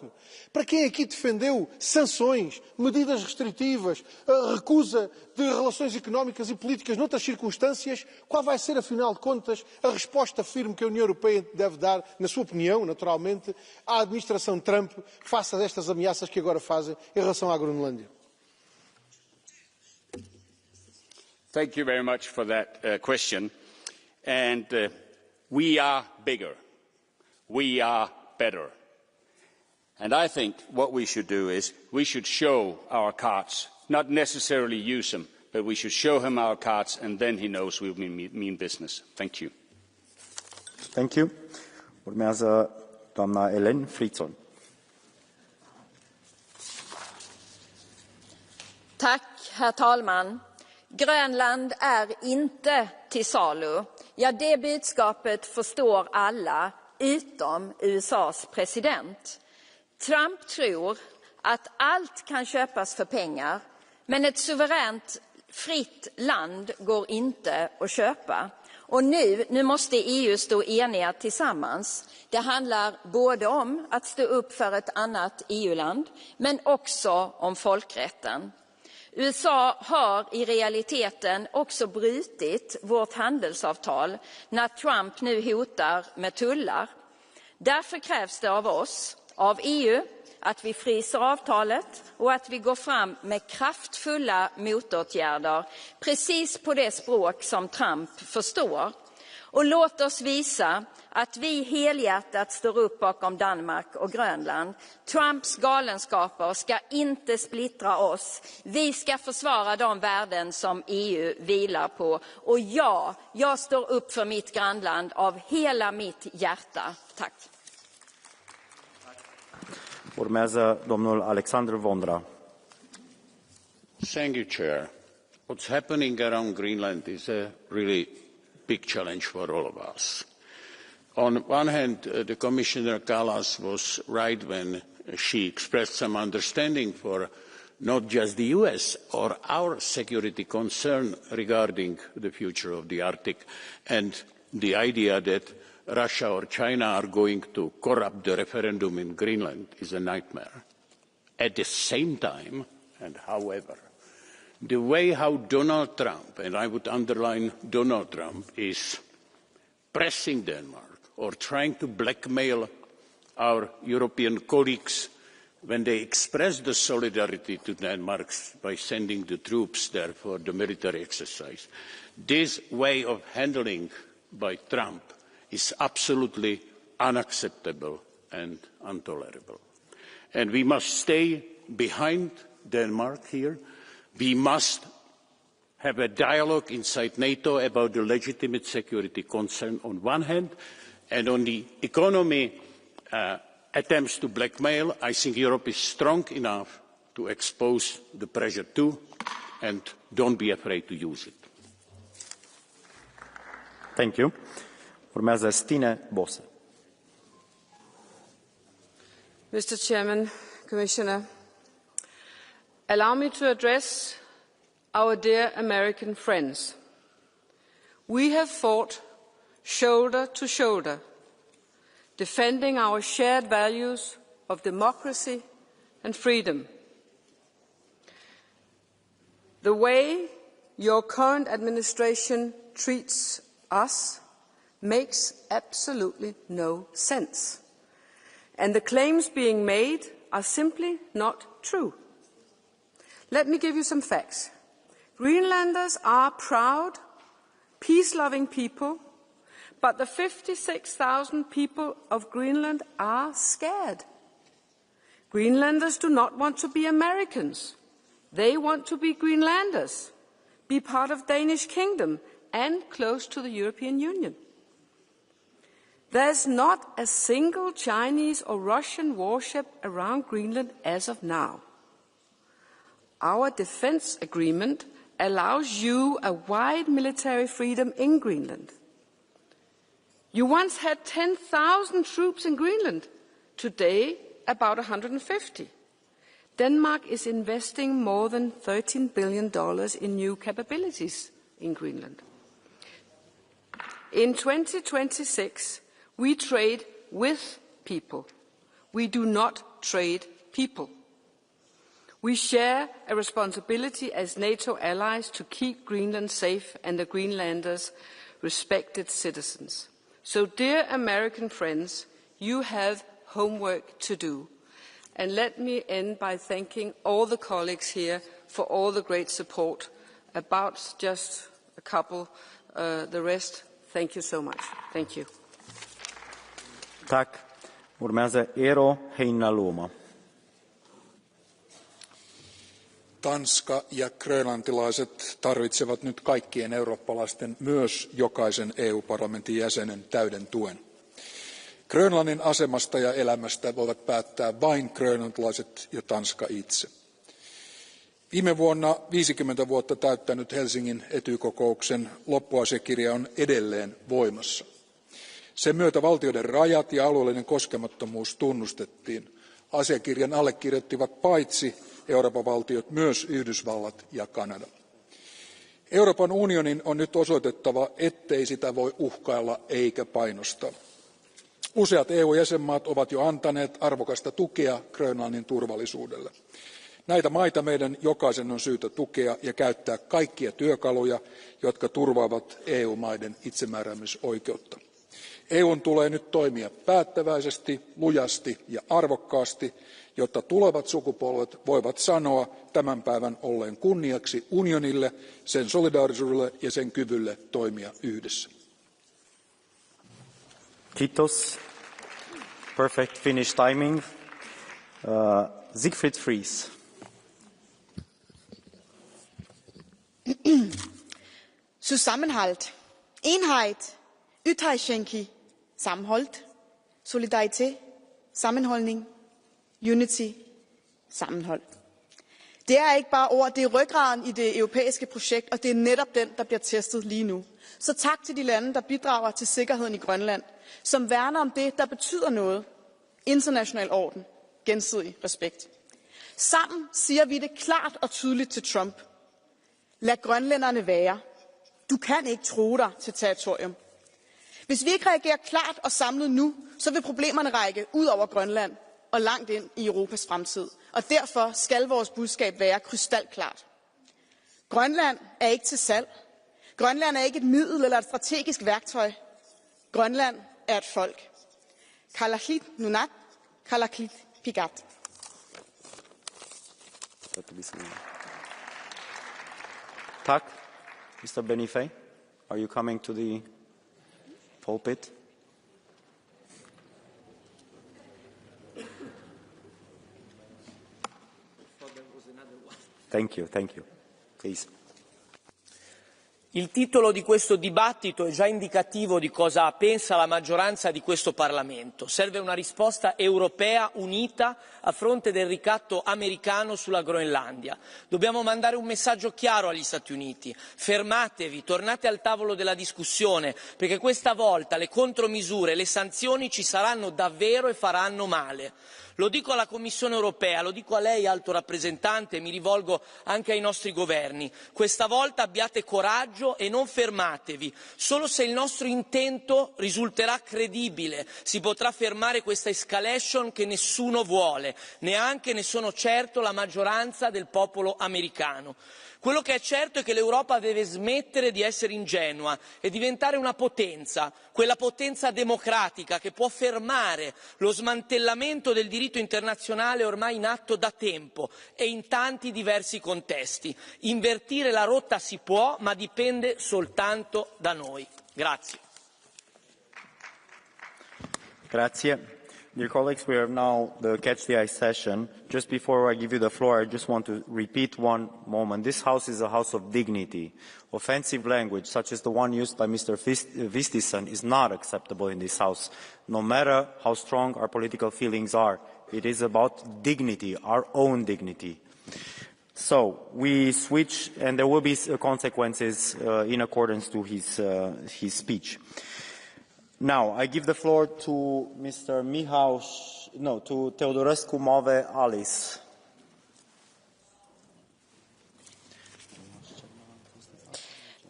Para quem aqui defendeu sanções, medidas restritivas, a recusa de relações económicas e políticas noutras circunstâncias, qual vai ser, afinal de contas, a resposta firme que a União Europeia deve dar, na sua opinião, naturalmente, à administração Trump face a estas ameaças que agora fazem em relação à Groenlândia? Thank you very much for that question. And we are bigger. We are better. And I think what we should do is we should show our cards, not necessarily use them, but we should show him our cards, and then he knows we mean business. Thank you. Thank you. Urmează doamna Ellen Fritzon. Tack, herr talman. Grönland är inte till salu. Ja, det budskapet förstår alla, utom USAs president. Trump tror att allt kan köpas för pengar, men ett suveränt, fritt land går inte att köpa. Och nu måste EU stå eniga tillsammans. Det handlar både om att stå upp för ett annat EU-land, men också om folkrätten. USA har i realiteten också brutit vårt handelsavtal när Trump nu hotar med tullar. Därför krävs det av oss, av EU, att vi fryser avtalet och att vi går fram med kraftfulla motåtgärder, precis på det språk som Trump förstår. Och låt oss visa att vi helhjärtat står upp bakom Danmark och Grönland. Trumps galenskaper ska inte splittra oss. Vi ska försvara de värden som EU vilar på. Och ja, jag står upp för mitt grannland av hela mitt hjärta. Tack. Urmează domnul Alexandru Vondra. Thank you, Chair. What's happening around Greenland is a really big challenge for all of us. On one hand, the Commissioner Kallas was right when she expressed some understanding for not just the US or our security concern regarding the future of the Arctic and the idea that Russia or China are going to corrupt the referendum in Greenland is a nightmare. At the same time, and however, the way how Donald Trump, and I would underline Donald Trump, is pressing Denmark or trying to blackmail our European colleagues when they express the solidarity to Denmark by sending the troops there for the military exercise. This way of handling by Trump is absolutely unacceptable and intolerable. And we must stay behind Denmark here. We must have a dialogue inside NATO about the legitimate security concern on one hand, and on the economy attempts to blackmail, I think Europe is strong enough to expose the pressure too, and don't be afraid to use it. Thank you. Urmează Stine Bosse. Mr. Chairman, Commissioner, allow me to address our dear American friends. We have fought shoulder to shoulder, defending our shared values of democracy and freedom. The way your current administration treats us makes absolutely no sense, and the claims being made are simply not true. Let me give you some facts. Greenlanders are proud, peace-loving people, but the 56,000 people of Greenland are scared. Greenlanders do not want to be Americans. They want to be Greenlanders, be part of Danish kingdom and close to the European Union. There's not a single Chinese or Russian warship around Greenland as of now. Our defense agreement allows you a wide military freedom in Greenland. You once had 10,000 troops in Greenland, today about 150. Denmark is investing more than $13 billion in new capabilities in Greenland. In 2026, we trade with people. We do not trade people. We share a responsibility as NATO allies to keep Greenland safe and the Greenlanders respected citizens. So, dear American friends, you have homework to do. And let me end by thanking all the colleagues here for all the great support. About just a couple, the rest, thank you so much. Thank you. Tack. Urmează Eero Heinäluoma. Tanska ja grönlantilaiset tarvitsevat nyt kaikkien eurooppalaisten, myös jokaisen EU-parlamentin jäsenen täyden tuen. Grönlannin asemasta ja elämästä voivat päättää vain grönlantilaiset ja Tanska itse. Viime vuonna 50 vuotta täyttänyt Helsingin Ety-kokouksen loppuasiakirja on edelleen voimassa. Sen myötä valtioiden rajat ja alueellinen koskemattomuus tunnustettiin. Asiakirjan allekirjoittivat paitsi Euroopan valtiot myös Yhdysvallat ja Kanada. Euroopan unionin on nyt osoitettava, ettei sitä voi uhkailla eikä painostaa. Useat EU-jäsenmaat ovat jo antaneet arvokasta tukea Grönlannin turvallisuudelle. Näitä maita meidän jokaisen on syytä tukea ja käyttää kaikkia työkaluja, jotka turvaavat EU-maiden itsemääräämisoikeutta. EUn tulee nyt toimia päättäväisesti, lujasti ja arvokkaasti, jotta tulevat sukupolvet voivat sanoa tämän päivän olleen kunniaksi unionille, sen solidaarisuudelle ja sen kyvylle toimia yhdessä. Kiitos. Perfect Finnish timing. Siegfried Fries. Zusammenhalt, Einheit, Ytterschenki, sammenhold, solidaritet, sammenholdning, unity, sammenhold. Det er ikke bare ord, det er ryggraden i det europæiske projekt, og det er netop den, der bliver testet lige nu. Så tak til de lande, der bidrager til sikkerheden i Grønland, som værner om det, der betyder noget. International orden, gensidig respekt. Sammen siger vi det klart og tydeligt til Trump. Lad grønlænderne være. Du kan ikke true dig til territorium. Hvis vi ikke reagerer klart og samlet nu, så vil problemerne række ud over Grønland og langt ind i Europas fremtid. Og derfor skal vores budskab være krystalklart. Grønland er ikke til salg. Grønland er ikke et middel eller et strategisk værktøj. Grønland er et folk. Kalaallit Nunaat, Kalaallit Pigat. Tak. Mr. Benifei, are you coming to the pulpit? Thank you, please. Il titolo di questo dibattito è già indicativo di cosa pensa la maggioranza di questo Parlamento. Serve una risposta europea unita a fronte del ricatto americano sulla Groenlandia. Dobbiamo mandare un messaggio chiaro agli Stati Uniti. Fermatevi, tornate al tavolo della discussione, perché questa volta le contromisure, le sanzioni ci saranno davvero e faranno male. Lo dico alla Commissione europea, lo dico a lei, Alto rappresentante, mi rivolgo anche ai nostri governi. Questa volta abbiate coraggio e non fermatevi. Solo se il nostro intento risulterà credibile si potrà fermare questa escalation che nessuno vuole, neanche, ne sono certo, la maggioranza del popolo americano. Quello che è certo è che l'Europa deve smettere di essere ingenua e diventare una potenza, quella potenza democratica che può fermare lo smantellamento del diritto internazionale ormai in atto da tempo e in tanti diversi contesti. Invertire la rotta si può, ma dipende soltanto da noi. Grazie. Grazie. Dear colleagues, we are now the Catch the Eye session. Just before I give you the floor, I just want to repeat one moment. This House is a house of dignity. Offensive language, such as the one used by Mr. Vistisen, is not acceptable in this House, no matter how strong our political feelings are. It is about dignity, our own dignity. So we switch, and there will be consequences in accordance to his speech. Now, I give the floor to Mr. to Teodorescu Move Alice.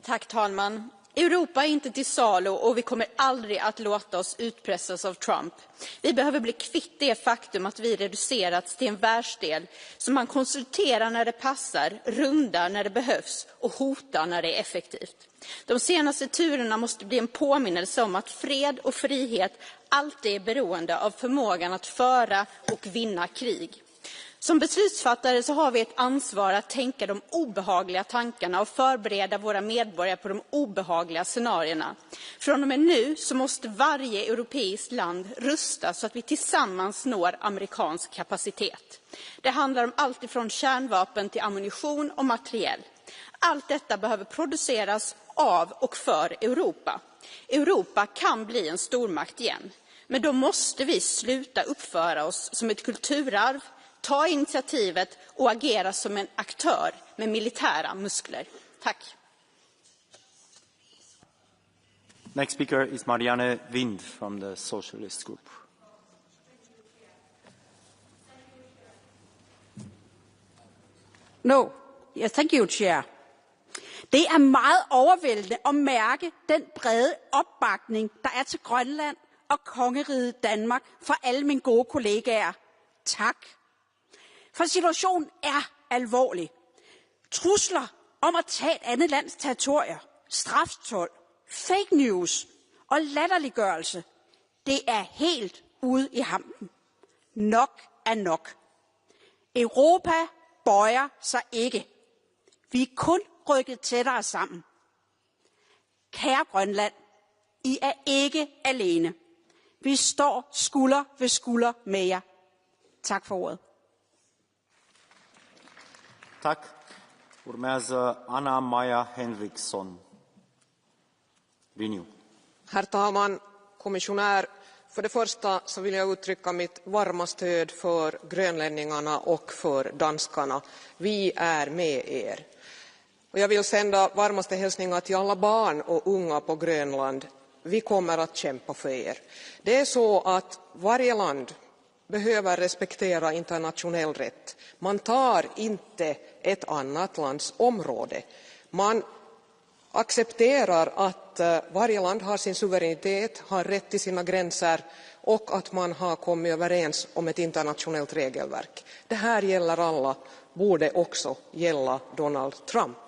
Tack talman. Europa är inte till salu och vi kommer aldrig att låta oss utpressas av Trump. Vi behöver bli kvitt det faktum att vi reducerats till en världsdel som man konsulterar när det passar, rundar när det behövs och hotar när det är effektivt. De senaste turerna måste bli en påminnelse om att fred och frihet alltid är beroende av förmågan att föra och vinna krig. Som beslutsfattare så har vi ett ansvar att tänka de obehagliga tankarna och förbereda våra medborgare på de obehagliga scenarierna. Från och med nu så måste varje europeiskt land rusta så att vi tillsammans når amerikansk kapacitet. Det handlar om allt ifrån kärnvapen till ammunition och materiell. Allt detta behöver produceras av och för Europa. Europa kan bli en stormakt igen, men då måste vi sluta uppföra oss som ett kulturarv, ta initiativet och agera som en aktör med militära muskler. Tack. Next speaker is Marianne Wind from the Socialist Group. No. Yes, thank you, Chair. Det er meget overvældende at mærke den brede opbakning, der er til Grønland og kongeriget Danmark fra alle mine gode kollegaer. Tak. For situationen er alvorlig. Trusler om at tage et andet lands territorier, straftold, fake news og latterliggørelse, det er helt ude i hampen. Nok er nok. Europa bøjer sig ikke. Vi er kun rykket tættere sammen. Kære Grønland, I er ikke alene. Vi står skulder ved skulder med jer. Tak for ordet. Tak. Urmează Anna Maja Henriksson. Renew. Herr talman, kommissionär, för det första så vill jag uttrycka mitt varma stöd för grönlänningarna och för danskarna. Vi är med er. Och jag vill sända varmaste hälsningar till alla barn och unga på Grönland. Vi kommer att kämpa för er. Det är så att varje land behöver respektera internationell rätt. Man tar inte ett annat lands område. Man accepterar att varje land har sin suveränitet, har rätt till sina gränser och att man har kommit överens om ett internationellt regelverk. Det här gäller alla, borde också gälla Donald Trump.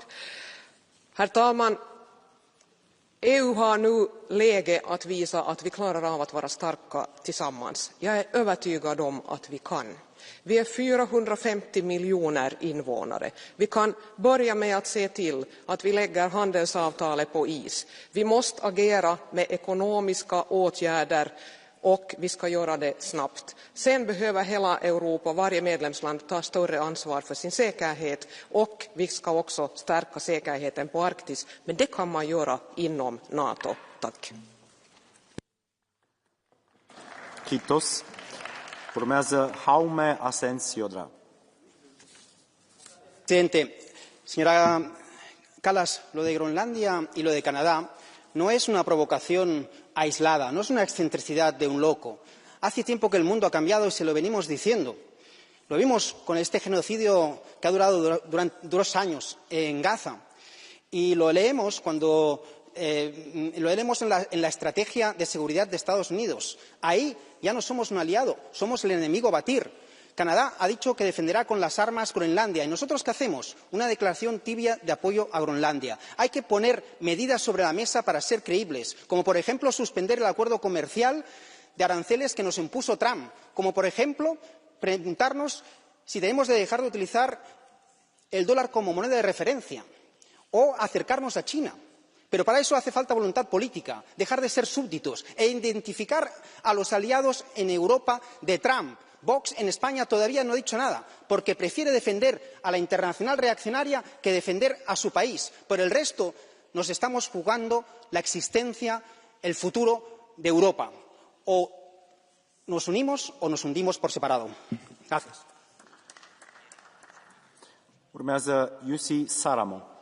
Herr talman, EU har nu läge att visa att vi klarar av att vara starka tillsammans. Jag är övertygad om att vi kan. Vi är 450 miljoner invånare. Vi kan börja med att se till att vi lägger handelsavtalet på is. Vi måste agera med ekonomiska åtgärder och vi ska göra det snabbt. Sen behöver hela Europa, varje medlemsland, ta större ansvar för sin säkerhet och vi ska också stärka säkerheten på Arktis. Men det kan man göra inom NATO. Tack. Kiitos. Urmează Jaume Asensio Dra. Presidente, señora Kallas, lo de Groenlandia y lo de Canadá no es una provocación aislada, no es una excentricidad de un loco. Hace tiempo que el mundo ha cambiado y se lo venimos diciendo. Lo vimos con este genocidio que ha durado durante 2 años en Gaza y lo leemos cuando lo leemos en la estrategia de seguridad de Estados Unidos. Ahí ya no somos un aliado, somos el enemigo a batir. Canadá ha dicho que defenderá con las armas Groenlandia. ¿Y nosotros qué hacemos? Una declaración tibia de apoyo a Groenlandia. Hay que poner medidas sobre la mesa para ser creíbles, como por ejemplo suspender el acuerdo comercial de aranceles que nos impuso Trump, como por ejemplo preguntarnos si debemos de dejar de utilizar el dólar como moneda de referencia o acercarnos a China. Pero para eso hace falta voluntad política, dejar de ser súbditos e identificar a los aliados en Europa de Trump. Vox en España todavía no ha dicho nada, porque prefiere defender a la internacional reaccionaria que defender a su país. Por el resto, nos estamos jugando la existencia, el futuro de Europa. O nos unimos o nos hundimos por separado. Gracias. Urmează Jussi Saramo.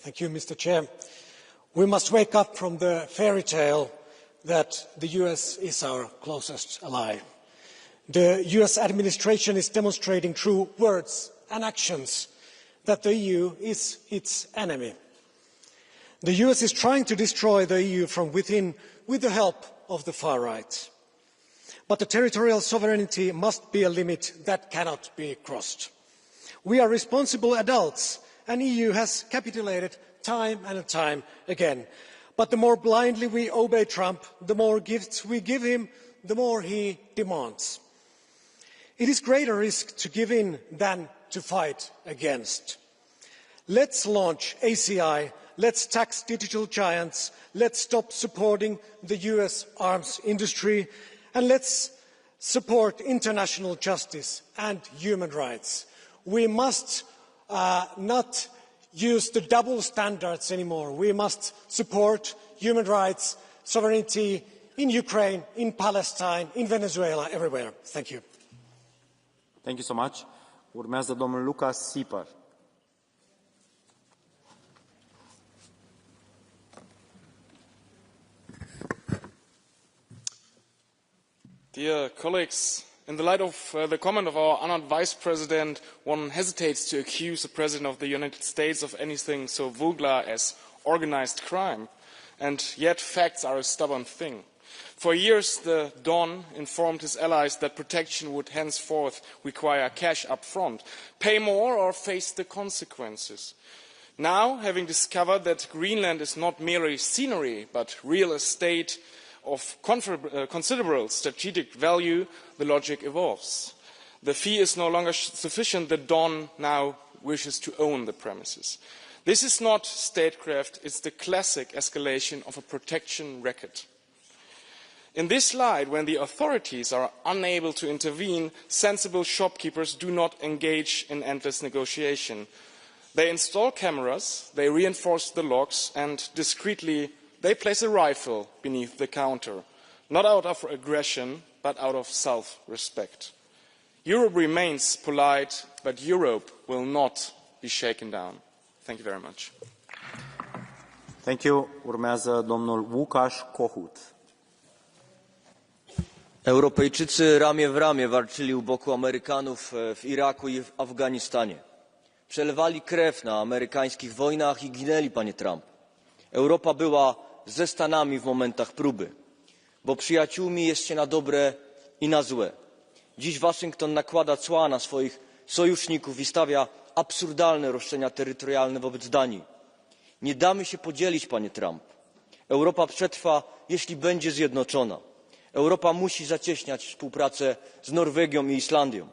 Thank you, Mr. Chair. We must wake up from the fairy tale that the US is our closest ally. The US administration is demonstrating through words and actions that the EU is its enemy. The US is trying to destroy the EU from within with the help of the far right. But the territorial sovereignty must be a limit that cannot be crossed. We are responsible adults, and the EU has capitulated time and time again. But the more blindly we obey Trump, the more gifts we give him, the more he demands. It is greater risk to give in than to fight against. Let's launch ACI, let's tax digital giants, let's stop supporting the US arms industry, and let's support international justice and human rights. We must not use the double standards anymore. We must support human rights, sovereignty in Ukraine, in Palestine, in Venezuela, everywhere. Thank you. Thank you so much. Urmează domnul Lucas Sieper. Dear colleagues, in the light of the comment of our honored Vice President, one hesitates to accuse the President of the United States of anything so vulgar as organized crime. And yet facts are a stubborn thing. For years, the Don informed his allies that protection would henceforth require cash up front, pay more or face the consequences. Now, having discovered that Greenland is not merely scenery, but real estate of considerable strategic value, the logic evolves. The fee is no longer sufficient. The Don now wishes to own the premises. This is not statecraft, it's the classic escalation of a protection racket. In this light, when the authorities are unable to intervene, sensible shopkeepers do not engage in endless negotiation. They install cameras, they reinforce the locks, and discreetly they place a rifle beneath the counter, not out of aggression, but out of self-respect. Europe remains polite, but Europe will not be shaken down. Thank you very much. Thank you. Urmează domnul Łukasz Kohut. Europejczycy ramię w ramię walczyli u boku Amerykanów w Iraku i w Afganistanie. Przelewali krew na amerykańskich wojnach i ginęli, panie Trump. Europa była ze Stanami w momentach próby, bo przyjaciółmi jest się na dobre i na złe. Dziś Waszyngton nakłada cła na swoich sojuszników i stawia absurdalne roszczenia terytorialne wobec Danii. Nie damy się podzielić, panie Trump. Europa przetrwa, jeśli będzie zjednoczona. Europa musi zacieśniać współpracę z Norwegią i Islandią.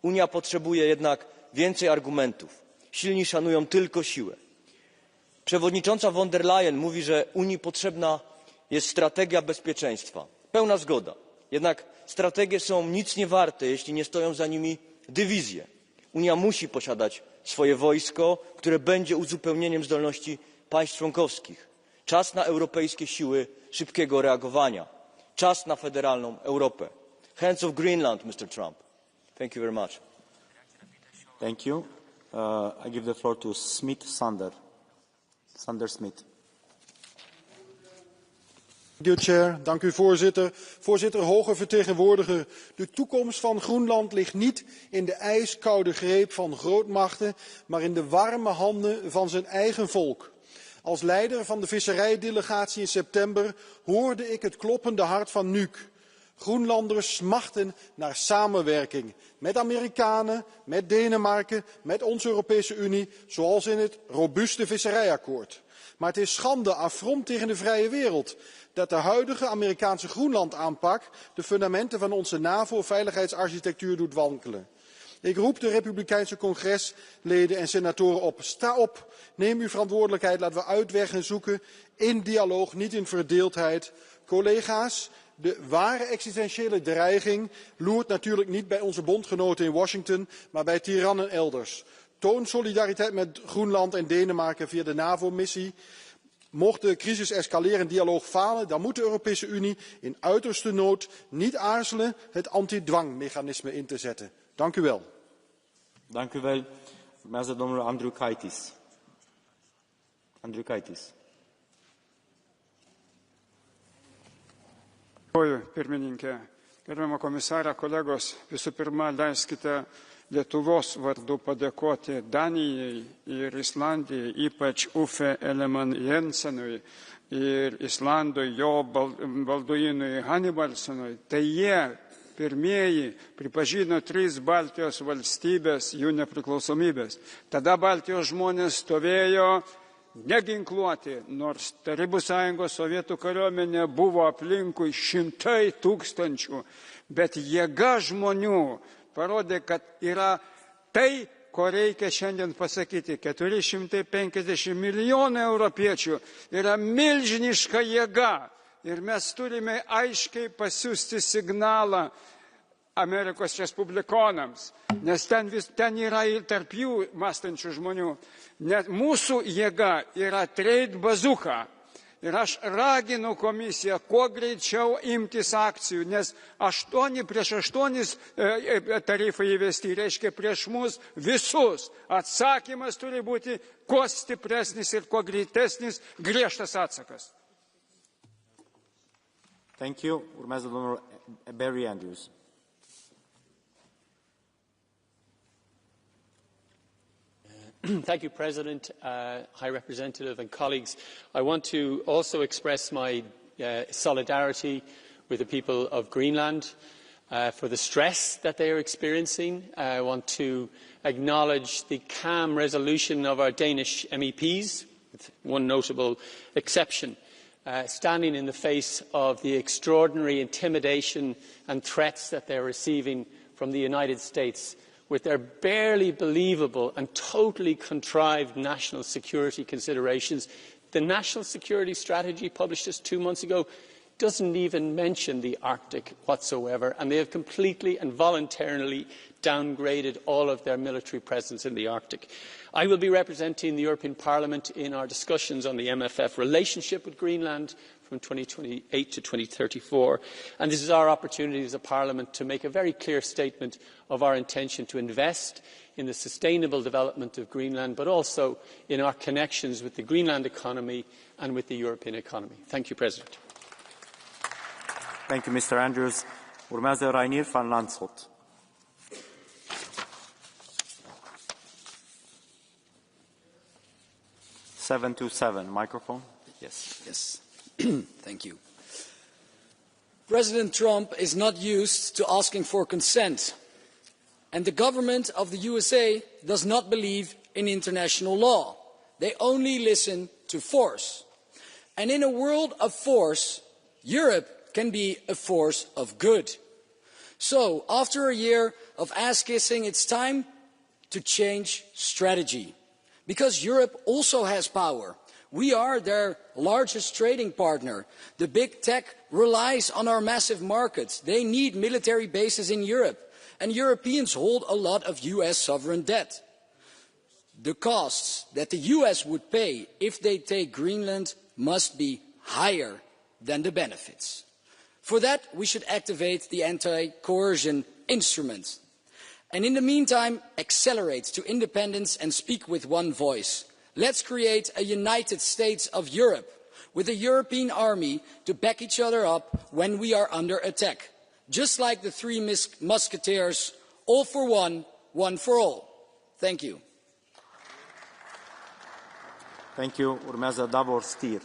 Unia potrzebuje jednak więcej argumentów. Silni szanują tylko siłę. Przewodnicząca von der Leyen mówi, że Unii potrzebna jest strategia bezpieczeństwa. Pełna zgoda. Jednak strategie są nic nie warte, jeśli nie stoją za nimi dywizje. Unia musi posiadać swoje wojsko, które będzie uzupełnieniem zdolności państw członkowskich. Czas na europejskie siły szybkiego reagowania. Czas na federalną Europę. Hands of Greenland, Mr. Trump. Thank you very much. Thank you. I give the floor to Sander Smith. Dank u, voorzitter. Voorzitter, hoge vertegenwoordiger, de toekomst van Groenland ligt niet in de ijskoude greep van grootmachten, maar in de warme handen van zijn eigen volk. Als leider van de visserijdelegatie in september hoorde ik het kloppende hart van Nuuk. Groenlanders smachten naar samenwerking met Amerikanen, met Denemarken, met onze Europese Unie, zoals in het robuuste visserijakkoord. Maar het is schande, affront tegen de vrije wereld, dat de huidige Amerikaanse Groenlandaanpak de fundamenten van onze NAVO-veiligheidsarchitectuur doet wankelen. Ik roep de Republikeinse congresleden en senatoren op. Sta op, neem uw verantwoordelijkheid, laten we uitwegen zoeken in dialoog, niet in verdeeldheid. Collega's, de ware existentiële dreiging loert natuurlijk niet bij onze bondgenoten in Washington, maar bij tirannen elders. Toon solidariteit met Groenland en Denemarken via de NAVO-missie. Mocht de crisis escaleren en dialoog falen, dan moet de Europese Unie in uiterste nood niet aarzelen het antidwangmechanisme in te zetten. Dank u wel. Dank u wel. Urmează domnul Andriukaitis. Dėkoju, pirmininkė. Gerbiama komisarė, kolegos, visų pirma, leiskite Lietuvos vardu padėkoti Danijai ir Islandijai, ypač Uffe Ellemann Jensenui ir Islandui, jo Balduinui Hannibalsonui. Tai jie pirmieji pripažino 3 Baltijos valstybės jų nepriklausomybės. Tada Baltijos žmonės stovėjo neginkluoti, nors Tarybų Sąjungos sovietų kariuomenė buvo aplinkui 100 tūkstančių, bet jėga žmonių parodė, kad yra tai, ko reikia šiandien pasakyti. 450 milijonų europiečių yra milžiniška jėga ir mes turime aiškiai pasiųsti signalą Amerikos respublikonams, nes ten yra ir tarp jų mąstančių žmonių. Net mūsų jėga yra trade bazooka. Ir aš raginu komisiją kuo greičiau imtis akcijų, nes 8 prieš 8 tarifai įvesti, reiškia prieš mus visus. Atsakymas turi būti kuo stipresnis ir kuo greitesnis, griežtas atsakas. Thank you. Urmează domnul Barry Andrews. Thank you, President, High Representative and colleagues. I want to also express my solidarity with the people of Greenland for the stress that they are experiencing. I want to acknowledge the calm resolution of our Danish MEPs, with one notable exception, standing in the face of the extraordinary intimidation and threats that they are receiving from the United States, with their barely believable and totally contrived national security considerations. The national security strategy published just 2 months ago doesn't even mention the Arctic whatsoever, and they have completely and voluntarily downgraded all of their military presence in the Arctic. I will be representing the European Parliament in our discussions on the MFF relationship with Greenland from 2028 to 2034, and this is our opportunity as a Parliament to make a very clear statement of our intention to invest in the sustainable development of Greenland, but also in our connections with the Greenland economy and with the European economy. Thank you, President. Thank you, Mr. Andrews. Urmează Rainier van Landschot. Microphone. Yes. Thank you. President Trump is not used to asking for consent, and the government of the USA does not believe in international law. They only listen to force. And in a world of force, Europe can be a force of good. So, after a year of ass-kissing, it's time to change strategy. Because Europe also has power. We are their largest trading partner. The big tech relies on our massive markets. They need military bases in Europe. And Europeans hold a lot of US sovereign debt. The costs that the US would pay if they take Greenland must be higher than the benefits. For that, we should activate the anti-coercion instrument. And in the meantime, accelerate to independence and speak with one voice. Let's create a United States of Europe, with a European army to back each other up when we are under attack. Just like the 3 musketeers, all for one, one for all. Thank you. Thank you. Urmează Davor Stier.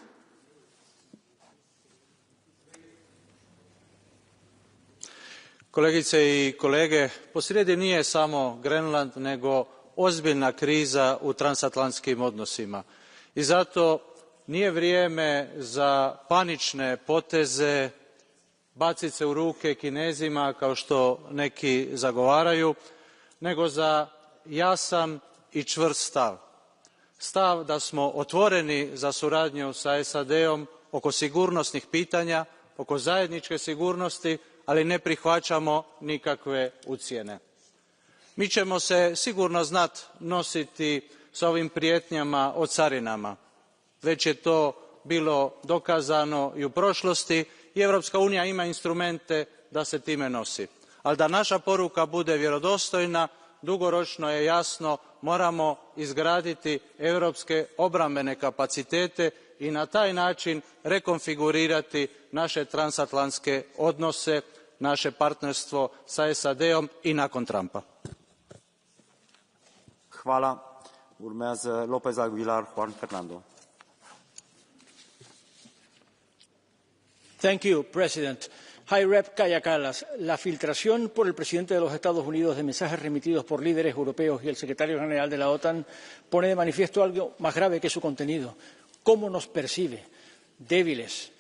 Kolegice i kolege, posrijedi nije samo Grenland, nego ozbiljna kriza u transatlantskim odnosima. I zato nije vrijeme za panične poteze, baciti se u ruke Kinezima kao što neki zagovaraju, nego za jasan i čvrst stav. Stav da smo otvoreni za suradnju sa SAD-om oko sigurnosnih pitanja, oko zajedničke sigurnosti, ali ne prihvaćamo nikakve ucjene. Mi ćemo se sigurno znati nositi s ovim prijetnjama o carinama. Već je to bilo dokazano i u prošlosti i Europska unija ima instrumente da se time nosi. Ali da naša poruka bude vjerodostojna, dugoročno je jasno, moramo izgraditi europske obrambene kapacitete i na taj način rekonfigurirati naše transatlantske odnose naše partnerstvo sa SAD-om i nakon Trumpa. Hvala. Urmează López Aguilar Juan Fernando. Thank you, President. High Rep Kaja Kallas, la filtración por el presidente de los Estados Unidos de mensajes remitidos por líderes europeos y el secretario general de la OTAN pone de manifiesto algo más grave que su contenido. Cómo nos percibe, débiles,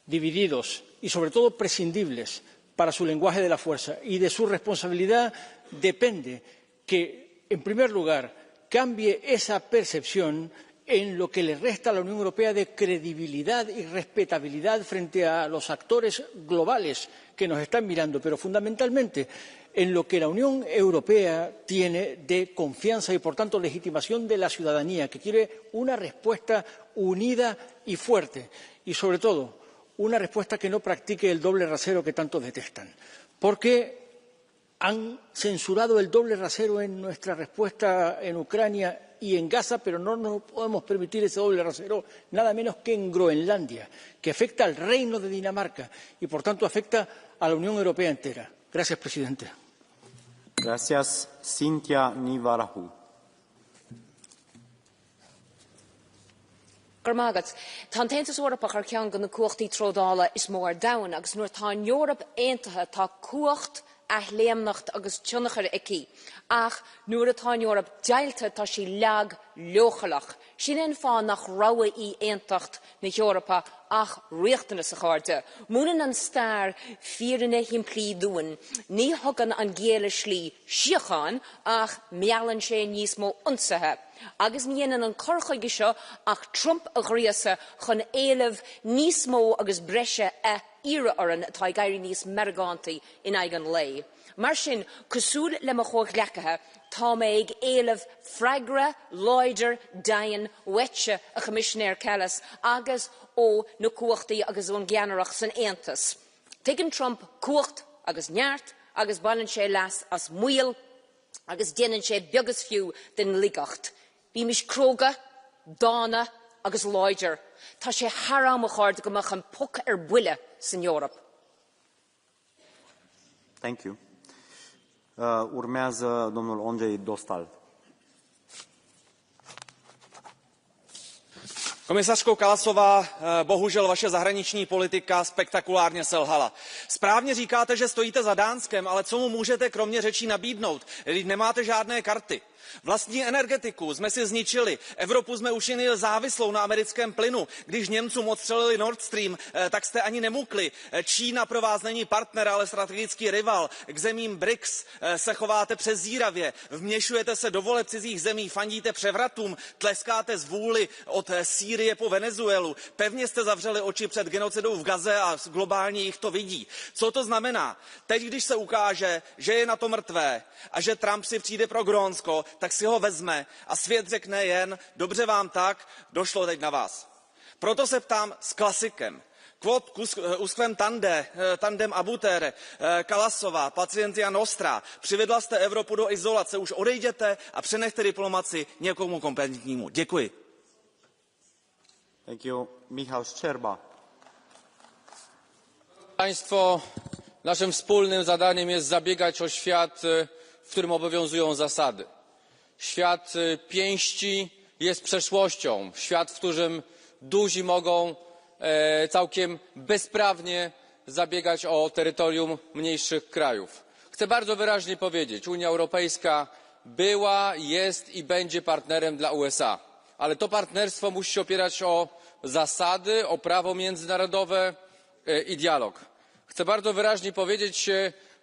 divididos y, sobre todo, prescindibles para su lenguaje de la fuerza. Y de su responsabilidad depende que, en primer lugar, cambie esa percepción en lo que le resta a la Unión Europea de credibilidad y respetabilidad frente a los actores globales que nos están mirando, pero fundamentalmente en lo que la Unión Europea tiene de confianza y, por tanto, legitimación de la ciudadanía, que quiere una respuesta unida y fuerte y, sobre todo, una respuesta que no practique el doble rasero que tanto detestan. Porque han censurado el doble rasero en nuestra respuesta en Ucrania y en Gaza, pero no nos podemos permitir ese doble rasero nada menos que en Groenlandia, que afecta al Reino de Dinamarca y, por tanto, afecta a la Unión Europea entera. Gracias, presidente. Gracias. Cynthia Nivarahu. Tá Taontas Eorpach ar ceann go na cuachtaí tródála is mór domhan agus nuair tá Eorp aontaithe tá cuacht a léamnacht agus tionachar aici. Ach nuair atá Eorp deillte tá sí leag leochalach. Sin in fáin nach raibh í aontacht na Eorpa ach riachtainna sa cháirde. Múnan an stair fíranna himplí dúin. Ní thugan an géala slí siocháin ach meallann sé níos mó ionsaithe. Agus níanaan an corchaige seo ach Trump a ghriasa chun éileamh níos mó agus breise a ire oran atá gairí níos margántaí in aigean lei. Mar sin, cosúil le mo chóch lecathe, tá méid éileamh freigra, loidir, dain, wetse a Commissioner Kallas agus ó na cuachtaí agus ón gceanarach san Aontas. Tuigeann Trump cuacht agus neart agus banan sé leas as muil agus déanann sé beagas fiú den ligacht. Bhí mis cróga, dána agus loidir. Tá sé harám a cháirde go mbeadh an puc ar buile san Eorp. Thank you. Urmează domnul Ondřej Dostal. Komisařko Kallasová, bohužel vaše zahraniční politika spektakulárně selhala. Správně říkáte, že stojíte za Dánskem, ale co mu můžete kromě řečí nabídnout? Vždyť nemáte žádné karty. Vlastní energetiku jsme si zničili, Evropu jsme učinili závislou na americkém plynu. Když Němcům odstřelili Nord Stream, tak jste ani nemukli. Čína pro vás není partner, ale strategický rival. K zemím BRICS se chováte přezíravě, vměšujete se do voleb cizích zemí, fandíte převratům, tleskáte zvůli od Sýrie po Venezuelu. Pevně jste zavřeli oči před genocidou v Gaze a globálně jich to vidí. Co to znamená? Teď, když se ukáže, že je na to mrtvé a že Trump si přijde pro Grónsko, tak si ho vezme a svět řekne jen, dobře vám tak, došlo teď na vás. Proto se ptám s klasikem. Quod usquem tandem abutere, Kallasová, pacientia nostra, přivedla jste Evropu do izolace, už odejděte a přenechte diplomaci někomu kompetentnímu. Děkuji. Thank you. Michał Szczerba. Państwo, naszym wspólnym zadaniem jest zabiegać o świat, w którym obowiązują zasady. Świat pięści jest przeszłością. Świat, w którym duzi mogą całkiem bezprawnie zabiegać o terytorium mniejszych krajów. Chcę bardzo wyraźnie powiedzieć, Unia Europejska była, jest i będzie partnerem dla USA. Ale to partnerstwo musi się opierać o zasady, o prawo międzynarodowe i dialog. Chcę bardzo wyraźnie powiedzieć,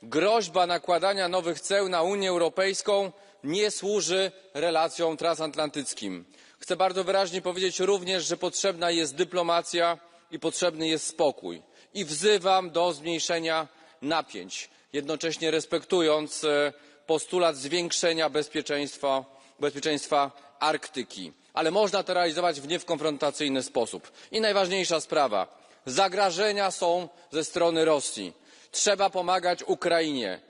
groźba nakładania nowych ceł na Unię Europejską nie służy relacjom transatlantyckim. Chcę bardzo wyraźnie powiedzieć również, że potrzebna jest dyplomacja i potrzebny jest spokój. I wzywam do zmniejszenia napięć, jednocześnie respektując postulat zwiększenia bezpieczeństwa Arktyki. Ale można to realizować w niekonfrontacyjny sposób. I najważniejsza sprawa. Zagrożenia są ze strony Rosji. Trzeba pomagać Ukrainie.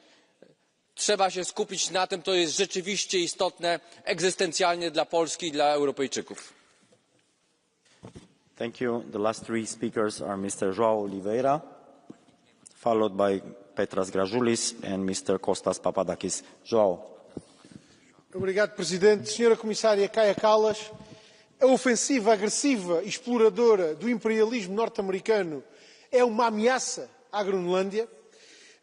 Trzeba się skupić na tym, co jest rzeczywiście istotne egzystencjalnie dla Polski i dla Europejczyków. Thank you. The last three speakers are Mr. João Oliveira, followed by Petras Grajoulis and Mr. Kostas Papadakis. João. Obrigado, Presidente. Senhora Comissária Kaja Kallas, a ofensiva agressiva e exploradora do imperialismo norte-americano é uma ameaça à Groenlândia.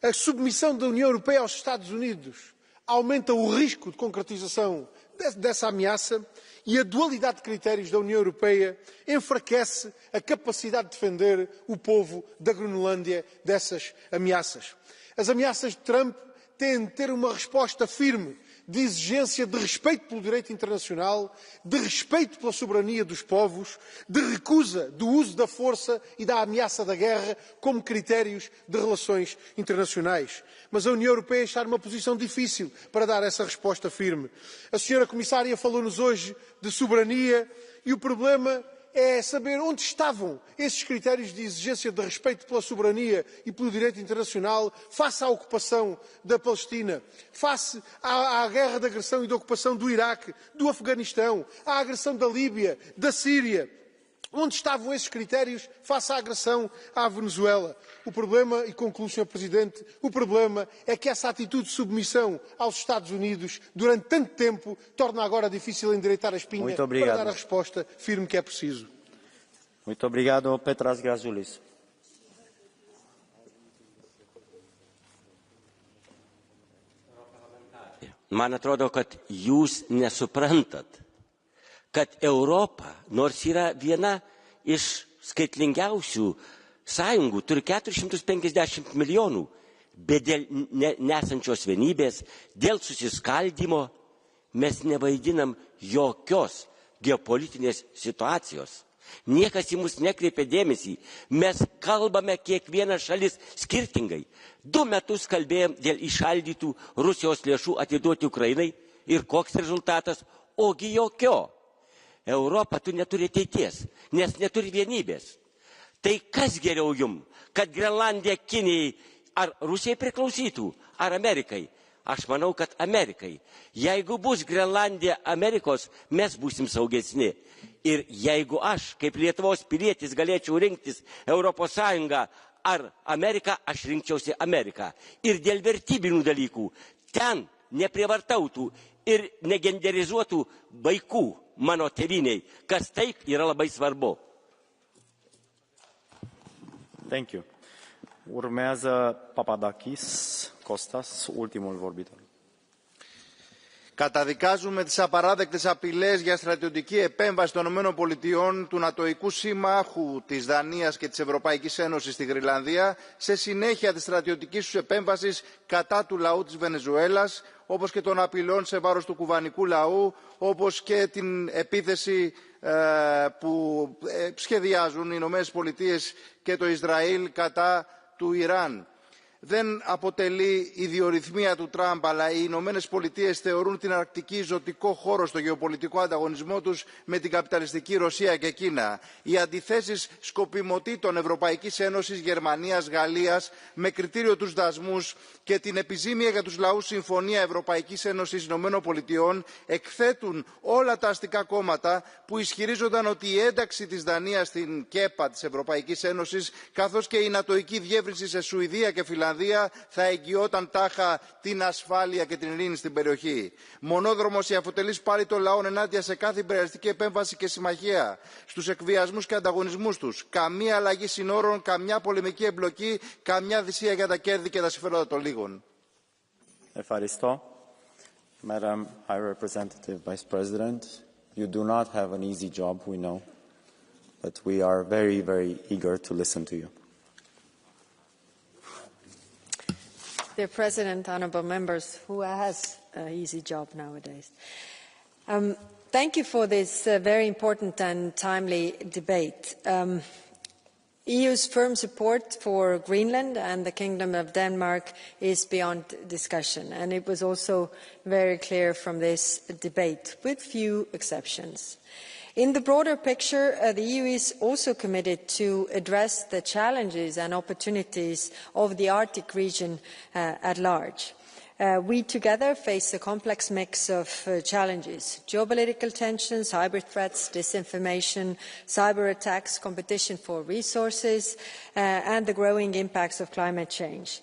A submissão da União Europeia aos Estados Unidos aumenta o risco de concretização dessa ameaça e a dualidade de critérios da União Europeia enfraquece a capacidade de defender o povo da Groenlândia dessas ameaças. As ameaças de Trump têm de ter uma resposta firme de exigência de respeito pelo direito internacional, de respeito pela soberania dos povos, de recusa do uso da força e da ameaça da guerra como critérios de relações internacionais. Mas a União Europeia está numa posição difícil para dar essa resposta firme. A senhora Comissária falou-nos hoje de soberania e o problema é saber onde estavam esses critérios de exigência de respeito pela soberania e pelo direito internacional face à ocupação da Palestina, face à guerra de agressão e de ocupação do Iraque, do Afeganistão, à agressão da Líbia, da Síria. Onde estavam esses critérios face à agressão à Venezuela? O problema, e concluo, Sr. Presidente, o problema é que essa atitude de submissão aos Estados Unidos durante tanto tempo torna agora difícil endireitar a espinha para dar a resposta firme que é preciso. Muito obrigado, Petras Grajoulis. Man atrodo, kad jūs nesuprantat, kad Europa, nors yra viena iš skaitlingiausių sąjungų, turi 450 milijonų, bet dėl nesančios vienybės, dėl susiskaldymo mes nevaidinam jokios geopolitinės situacijos. Niekas į mus nekreipia dėmesį. Mes kalbame kiekvieną šalis skirtingai. 2 metus kalbėjom dėl įšaldytų Rusijos lėšų atiduoti Ukrainai ir koks rezultatas, ogi jokio. Europa tu neturi ateities, nes neturi vienybės. Tai kas geriau jum, kad Grenlandija Kinijai ar Rusijai priklausytų, ar Amerikai? Aš manau, kad Amerikai. Jeigu bus Grenlandija Amerikos, mes būsim saugesni. Ir jeigu aš, kaip Lietuvos pilietis, galėčiau rinktis Europos Sąjungą ar Ameriką, aš rinkčiausi Ameriką. Ir dėl vertybinių dalykų ten neprievartautų ir negenderizuotų vaikų mano tėviniai, kas taip yra labai svarbu. Thank you. Urmează Papadakis, Kostas, ultimul vorbitor. Καταδικάζουμε τις απαράδεκτες απειλές για στρατιωτική επέμβαση των ΗΠΑ, του νατοϊκού συμμάχου της Δανίας και της Ευρωπαϊκής Ένωσης στη Γροενλανδία, σε συνέχεια της στρατιωτικής τους επέμβασης κατά του λαού της Βενεζουέλας, όπως και των απειλών σε βάρος του κουβανικού λαού, όπως και την επίθεση που σχεδιάζουν οι Ηνωμένες Πολιτείες και το Ισραήλ κατά του Ιράν. Δεν αποτελεί ιδιορυθμία του Τραμπ, αλλά οι Ηνωμένες Πολιτείες θεωρούν την Αρκτική ζωτικό χώρο στο γεωπολιτικό ανταγωνισμό τους με την καπιταλιστική Ρωσία και Κίνα. Οι αντιθέσεις σκοπιμοτήτων Ευρωπαϊκής Ένωσης, Γερμανίας, Γαλλίας με κριτήριο τους δασμούς και την επιζήμια για τους λαούς Συμφωνία Ευρωπαϊκής Ένωσης Ηνωμένων Πολιτειών εκθέτουν όλα τα αστικά κόμματα που ισχυρίζονταν ότι η ένταξη της Δανίας στην ΚΕΠΑ της Ευρωπαϊκής Ένωσης καθώς και η νατοϊκή διεύρυνση σε Σουηδία και Φιλανδία θα εγγυόταν τάχα την ασφάλεια και την ειρήνη στην περιοχή. Μονόδρομος η αφοτελής πάλι των λαών ενάντια σε κάθε υπεραλιστική επέμβαση και συμμαχία, στους εκβιασμούς και ανταγωνισμούς τους. Καμία αλλαγή συνόρων, καμιά πολεμική εμπλοκή, καμιά θυσία για τα κέρδη και τα συμφέροντα των λίγων. Ευχαριστώ. Madam High Representative Vice President, you do not have an easy job, we know, but we are very, very eager to listen to you. Dear President, honourable members, who has an easy job nowadays? Thank you for this very important and timely debate. EU's firm support for Greenland and the Kingdom of Denmark is beyond discussion, and it was also very clear from this debate, with few exceptions. In the broader picture, the EU is also committed to address the challenges and opportunities of the Arctic region at large. We together face a complex mix of challenges: geopolitical tensions, hybrid threats, disinformation, cyber attacks, competition for resources, and the growing impacts of climate change.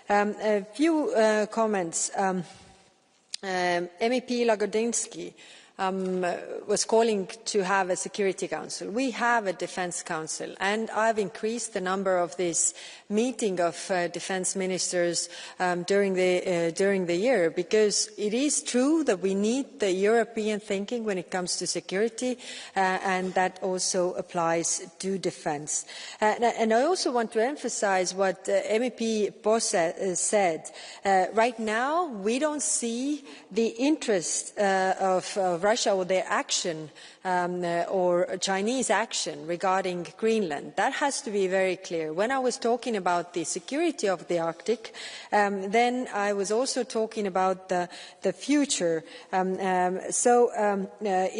A few comments. MEP Lagodinsky was calling to have a Security Council. We have a Defence Council, and I've increased the number of this meeting of defence ministers during the year, because it is true that we need the European thinking when it comes to security, and that also applies to defence. And I also want to emphasise what MEP Bosse said. Right now, we don't see the interest of Russia or their action or Chinese action regarding Greenland. That has to be very clear. When I was talking about the security of the Arctic, then I was also talking about the future. It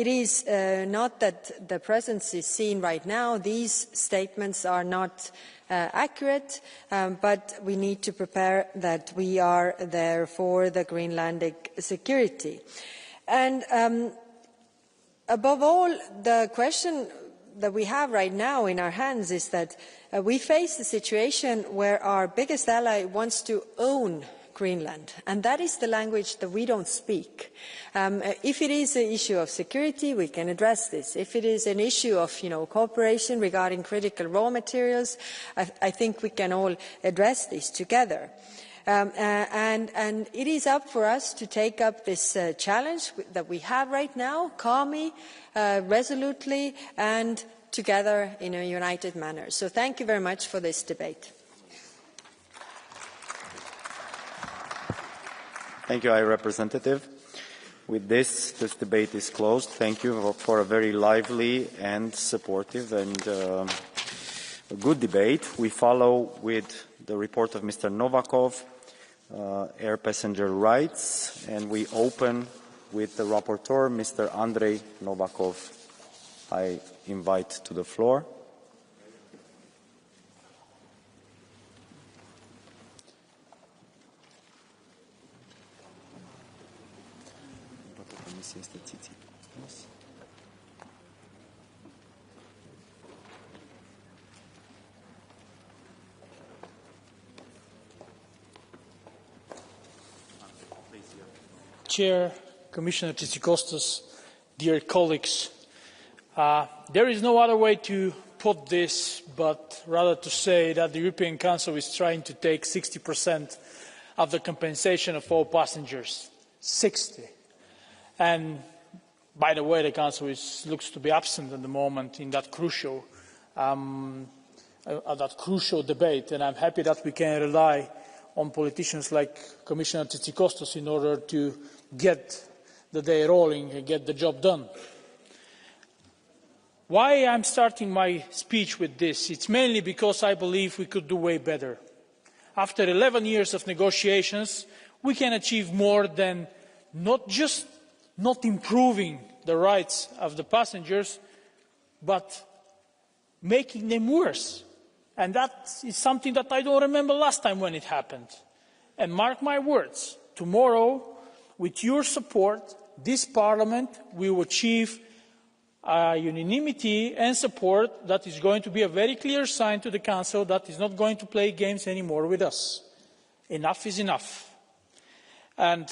is not that the presence is seen right now. These statements are not accurate, but we need to prepare that we are there for the Greenlandic security. And above all, the question that we have right now in our hands is that we face a situation where our biggest ally wants to own Greenland, and that is the language that we don't speak. If it is an issue of security, we can address this. If it is an issue of cooperation regarding critical raw materials, I think we can all address this together. And it is up for us to take up this challenge that we have right now, calmly, resolutely, and together in a united manner. So thank you very much for this debate. Thank you, High Representative. With this debate is closed. Thank you for a very lively and supportive and good debate. We follow with the report of Mr. Novakov, air passenger rights, and we open with the rapporteur, Mr. Andrei Novakov. I invite to the floor. Chair, Commissioner Tsikostas, dear colleagues, there is no other way to put this but rather to say that the European Council is trying to take 60% of the compensation of all passengers. 60. And by the way, the Council looks to be absent at the moment in that crucial debate, and I'm happy that we can rely on politicians like Commissioner Tsikostas in order to get the day rolling and get the job done. Why I'm starting my speech with this? It's mainly because I believe we could do way better. After 11 years of negotiations, we can achieve more than not just not improving the rights of the passengers, but making them worse. And that is something that I don't remember last time when it happened. And mark my words, tomorrow, with your support, this Parliament will achieve unanimity and support that is going to be a very clear sign to the Council that is not going to play games anymore with us. Enough is enough. And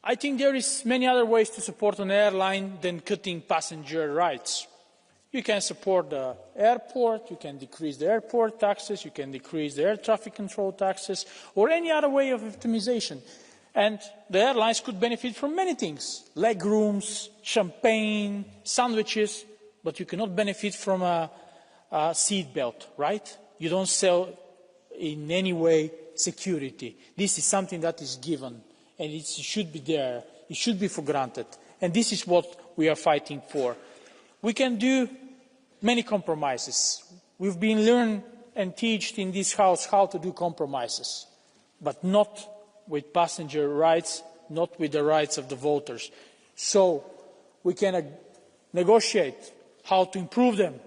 I think there is many other ways to support an airline than cutting passenger rights. You can support the airport, you can decrease the airport taxes, you can decrease the air traffic control taxes, or any other way of optimization. And the airlines could benefit from many things: leg rooms, champagne, sandwiches, but you cannot benefit from a seat belt, right? You don't sell in any way security. This is something that is given, and it should be there. It should be for granted. And this is what we are fighting for. We can do many compromises. We've been learned and taught in this House how to do compromises, but not with passenger rights, not with the rights of the voters. So we can negotiate how to improve them,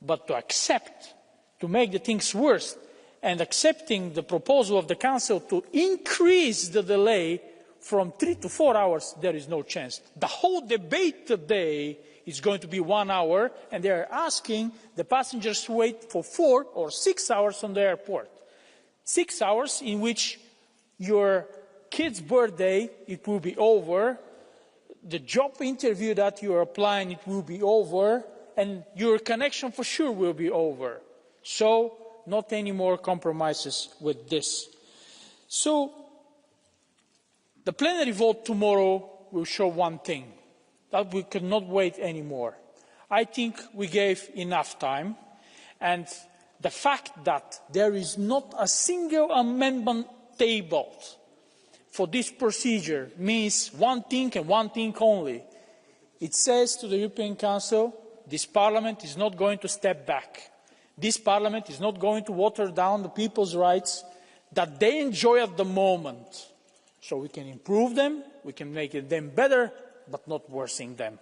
but to accept, to make the things worse, and accepting the proposal of the Council to increase the delay from 3 to 4 hours, there is no chance. The whole debate today is going to be 1 hour, and they are asking the passengers to wait for 4 or 6 hours on the airport. 6 hours in which your kid's birthday, it will be over, the job interview that you are applying, it will be over, and your connection for sure will be over. So, not any more compromises with this. So, the plenary vote tomorrow will show one thing, that we cannot wait anymore. I think we gave enough time, and the fact that there is not a single amendment tabled for this procedure means one thing and one thing only. It says to the European Council, this Parliament is not going to step back. This Parliament is not going to water down the people's rights that they enjoy at the moment. So we can improve them, we can make them better, but not worsen them.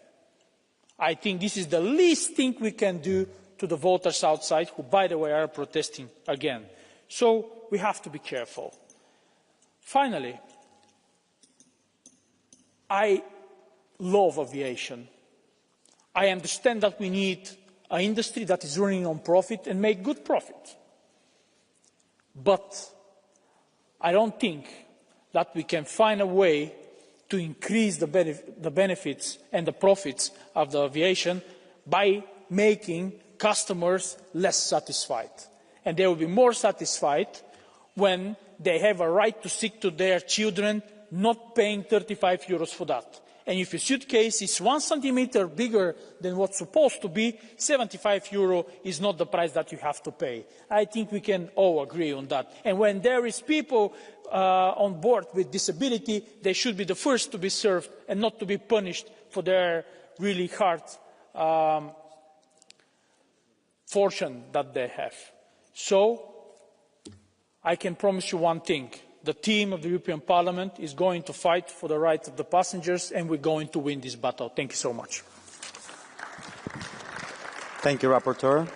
I think this is the least thing we can do to the voters outside, who, by the way, are protesting again. So we have to be careful. Finally, I love aviation. I understand that we need an industry that is running on profit and make good profit. But I don't think that we can find a way to increase the benefits and the profits of the aviation by making customers less satisfied. And they will be more satisfied when they have a right to stick to their children, not paying 35 euros for that. And if your suitcase is 1 centimeter bigger than what's supposed to be, 75 euro is not the price that you have to pay. I think we can all agree on that. And when there is people on board with disability, they should be the first to be served and not to be punished for their really hard fortune that they have. So, I can promise you one thing. The team of the European Parliament is going to fight for the rights of the passengers, and we're going to win this battle. Thank you so much. Thank you, Rapporteur.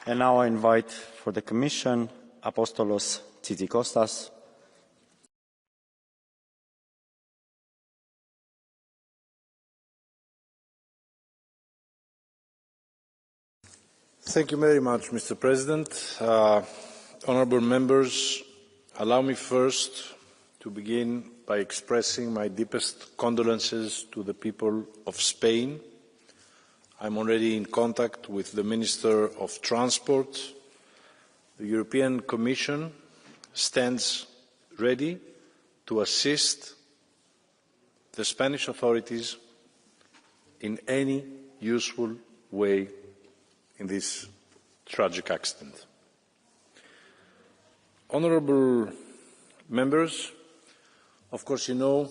And now I invite for the Commission, Apostolos Tzitzikostas. Thank you very much, Mr. President. Honourable members, allow me first to begin by expressing my deepest condolences to the people of Spain. I'm already in contact with the Minister of Transport. The European Commission stands ready to assist the Spanish authorities in any useful way in this tragic accident. Honourable members, of course you know,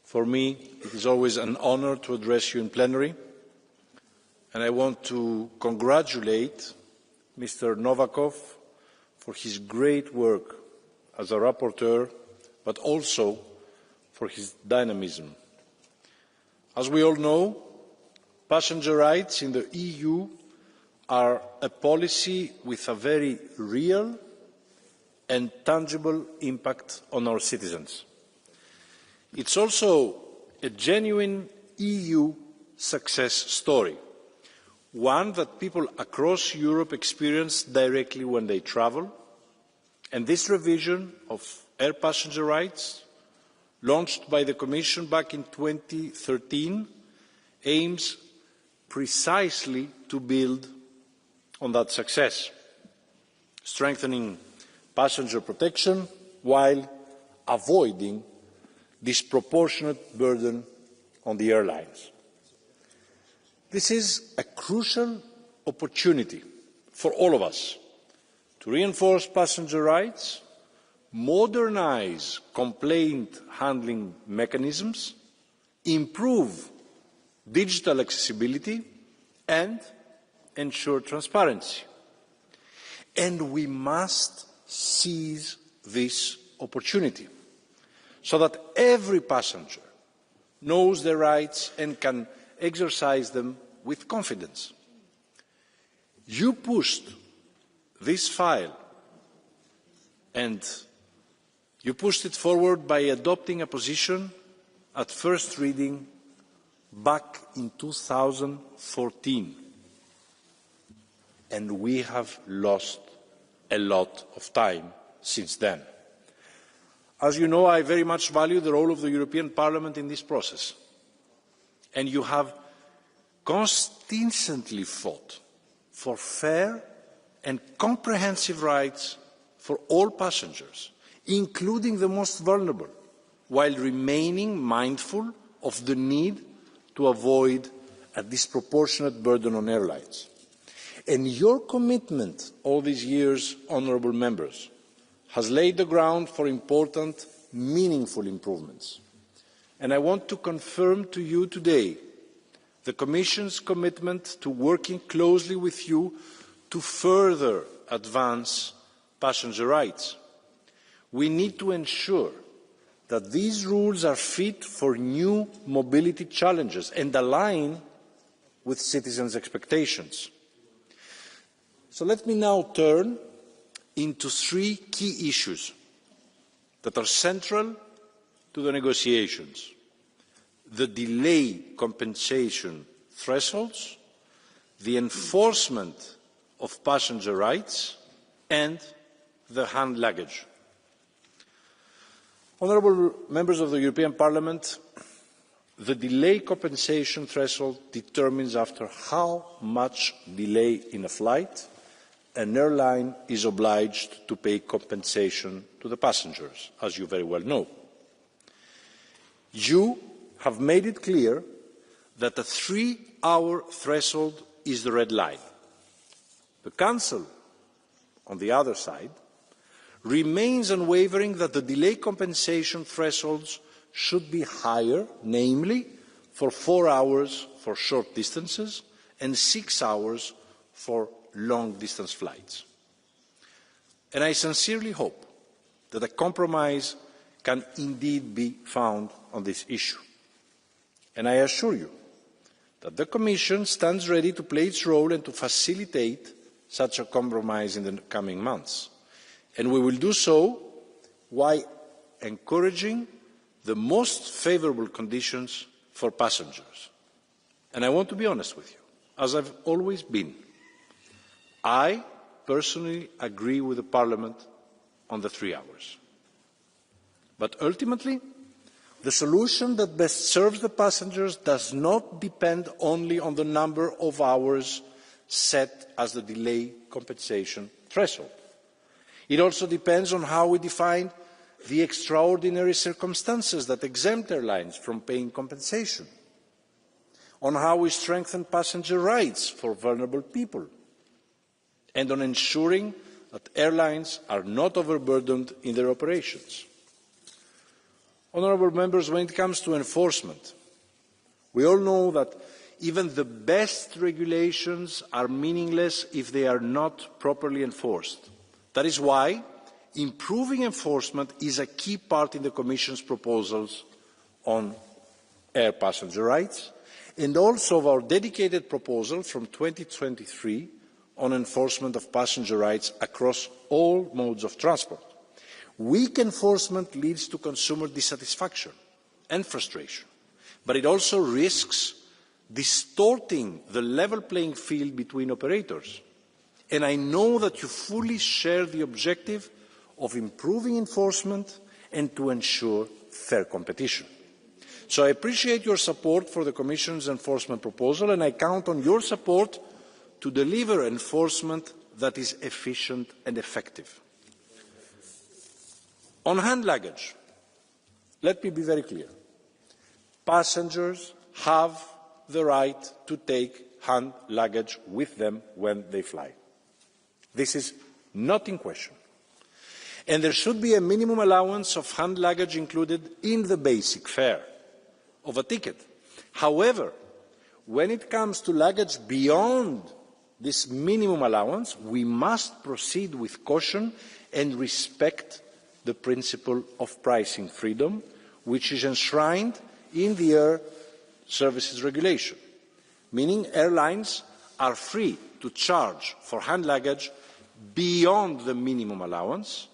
for me it is always an honour to address you in plenary, and I want to congratulate Mr. Novakov for his great work as a rapporteur, but also for his dynamism. As we all know, passenger rights in the EU are a policy with a very real and tangible impact on our citizens. It's also a genuine EU success story, one that people across Europe experience directly when they travel, and this revision of air passenger rights, launched by the Commission back in 2013, aims precisely to build on that success, strengthening passenger protection while avoiding disproportionate burden on the airlines. This is a crucial opportunity for all of us to reinforce passenger rights, modernise complaint handling mechanisms, improve digital accessibility and ensure transparency. And we must seize this opportunity so that every passenger knows their rights and can exercise them with confidence. You pushed this file, and you pushed it forward by adopting a position at first reading back in 2014. And we have lost a lot of time since then. As you know, I very much value the role of the European Parliament in this process. And you have consistently fought for fair and comprehensive rights for all passengers, including the most vulnerable, while remaining mindful of the need to avoid a disproportionate burden on airlines. And your commitment all these years, honourable members, has laid the ground for important, meaningful improvements. And I want to confirm to you today the Commission's commitment to working closely with you to further advance passenger rights. We need to ensure that these rules are fit for new mobility challenges and align with citizens' expectations. So let me now turn into three key issues that are central to the negotiations: the delay compensation thresholds, the enforcement of passenger rights, and the hand luggage. Honourable members of the European Parliament, the delay compensation threshold determines after how much delay in a flight an airline is obliged to pay compensation to the passengers, as you very well know. You have made it clear that a 3-hour threshold is the red line. The Council, on the other side, remains unwavering that the delay compensation thresholds should be higher, namely for 4 hours for short distances and 6 hours for long-distance flights. And I sincerely hope that a compromise can indeed be found on this issue. And I assure you that the Commission stands ready to play its role and to facilitate such a compromise in the coming months. And we will do so while encouraging the most favourable conditions for passengers. And I want to be honest with you, as I've always been. I personally agree with the Parliament on the 3 hours. But ultimately, the solution that best serves the passengers does not depend only on the number of hours set as the delay compensation threshold. It also depends on how we define the extraordinary circumstances that exempt airlines from paying compensation, on how we strengthen passenger rights for vulnerable people, and on ensuring that airlines are not overburdened in their operations. Honourable members, when it comes to enforcement, we all know that even the best regulations are meaningless if they are not properly enforced. That is why improving enforcement is a key part in the Commission's proposals on air passenger rights, and also of our dedicated proposal from 2023 on enforcement of passenger rights across all modes of transport. Weak enforcement leads to consumer dissatisfaction and frustration, but it also risks distorting the level playing field between operators. And I know that you fully share the objective of improving enforcement and to ensure fair competition. So I appreciate your support for the Commission's enforcement proposal, and I count on your support to deliver enforcement that is efficient and effective. On hand luggage, let me be very clear. Passengers have the right to take hand luggage with them when they fly. This is not in question. And there should be a minimum allowance of hand luggage included in the basic fare of a ticket. However, when it comes to luggage beyond this minimum allowance, we must proceed with caution and respect the principle of pricing freedom, which is enshrined in the Air Services Regulation, meaning airlines are free to charge for hand luggage beyond the minimum allowance,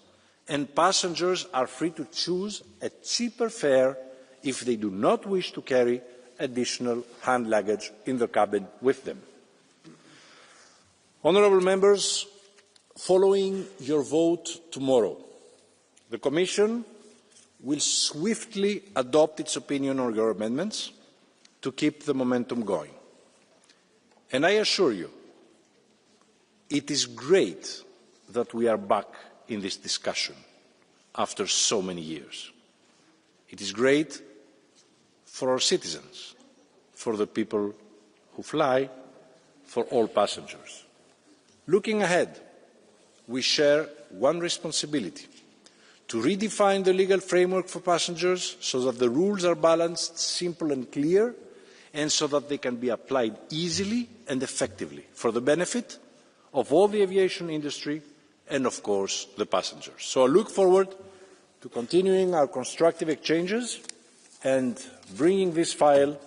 and passengers are free to choose a cheaper fare if they do not wish to carry additional hand luggage in the cabin with them. Honourable members, following your vote tomorrow, the Commission will swiftly adopt its opinion on your amendments to keep the momentum going. And I assure you, it is great that we are back in this discussion after so many years. It is great for our citizens, for the people who fly, for all passengers. Looking ahead, we share one responsibility: to redefine the legal framework for passengers so that the rules are balanced, simple and clear, and so that they can be applied easily and effectively for the benefit of all the aviation industry and, of course, the passengers. So I look forward to continuing our constructive exchanges and bringing this file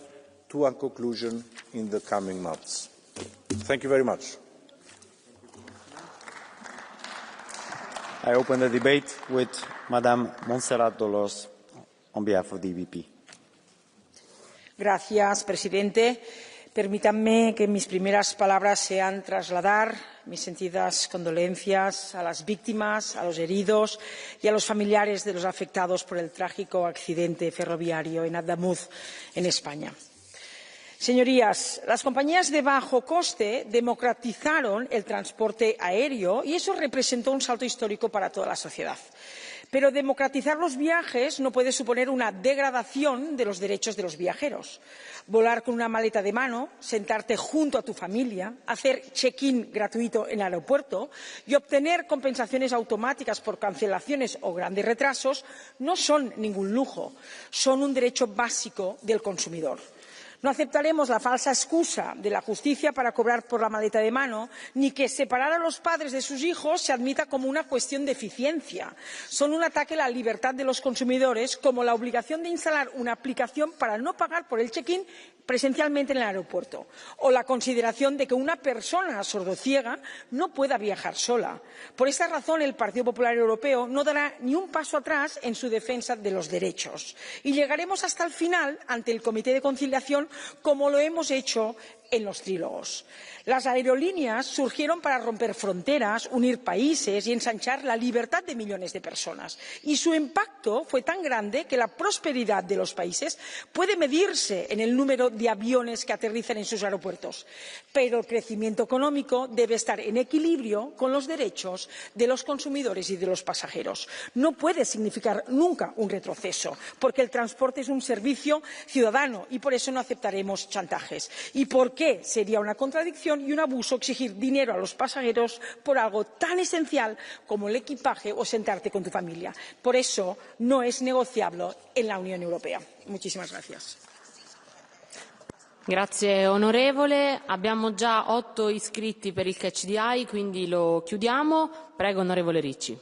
to a conclusion in the coming months. Thank you very much. I open the debate with Madame Montserrat Dolors on behalf of the EPP. Gracias, presidente. Permítanme que mis primeras palabras sean trasladar mis sentidas condolencias a las víctimas, a los heridos y a los familiares de los afectados por el trágico accidente ferroviario en Adamuz, en España. Señorías, las compañías de bajo coste democratizaron el transporte aéreo y eso representó un salto histórico para toda la sociedad. Pero democratizar los viajes no puede suponer una degradación de los derechos de los viajeros. Volar con una maleta de mano, sentarte junto a tu familia, hacer check-in gratuito en el aeropuerto y obtener compensaciones automáticas por cancelaciones o grandes retrasos no son ningún lujo, son un derecho básico del consumidor. No aceptaremos la falsa excusa de la justicia para cobrar por la maleta de mano, ni que separar a los padres de sus hijos se admita como una cuestión de eficiencia. Son un ataque a la libertad de los consumidores, como la obligación de instalar una aplicación para no pagar por el check-in presencialmente en el aeropuerto, o la consideración de que una persona sordociega no pueda viajar sola. Por esta razón, el Partido Popular Europeo no dará ni un paso atrás en su defensa de los derechos. Y llegaremos hasta el final ante el Comité de Conciliación, como lo hemos hecho en los trílogos. Las aerolíneas surgieron para romper fronteras, unir países y ensanchar la libertad de millones de personas. Y su impacto fue tan grande que la prosperidad de los países puede medirse en el número de aviones que aterrizan en sus aeropuertos. Pero el crecimiento económico debe estar en equilibrio con los derechos de los consumidores y de los pasajeros. No puede significar nunca un retroceso, porque el transporte es un servicio ciudadano y por eso no aceptaremos chantajes. ¿Y por qué sería una contradicción y un abuso exigir dinero a los pasajeros por algo tan esencial como el equipaje o sentarte con tu familia? Por eso no es negociable en la Unión Europea. Muchísimas gracias. Grazie onorevole. Abbiamo già 8 iscritti per il Catch the Eye, quindi lo chiudiamo. Prego, onorevole Ricci.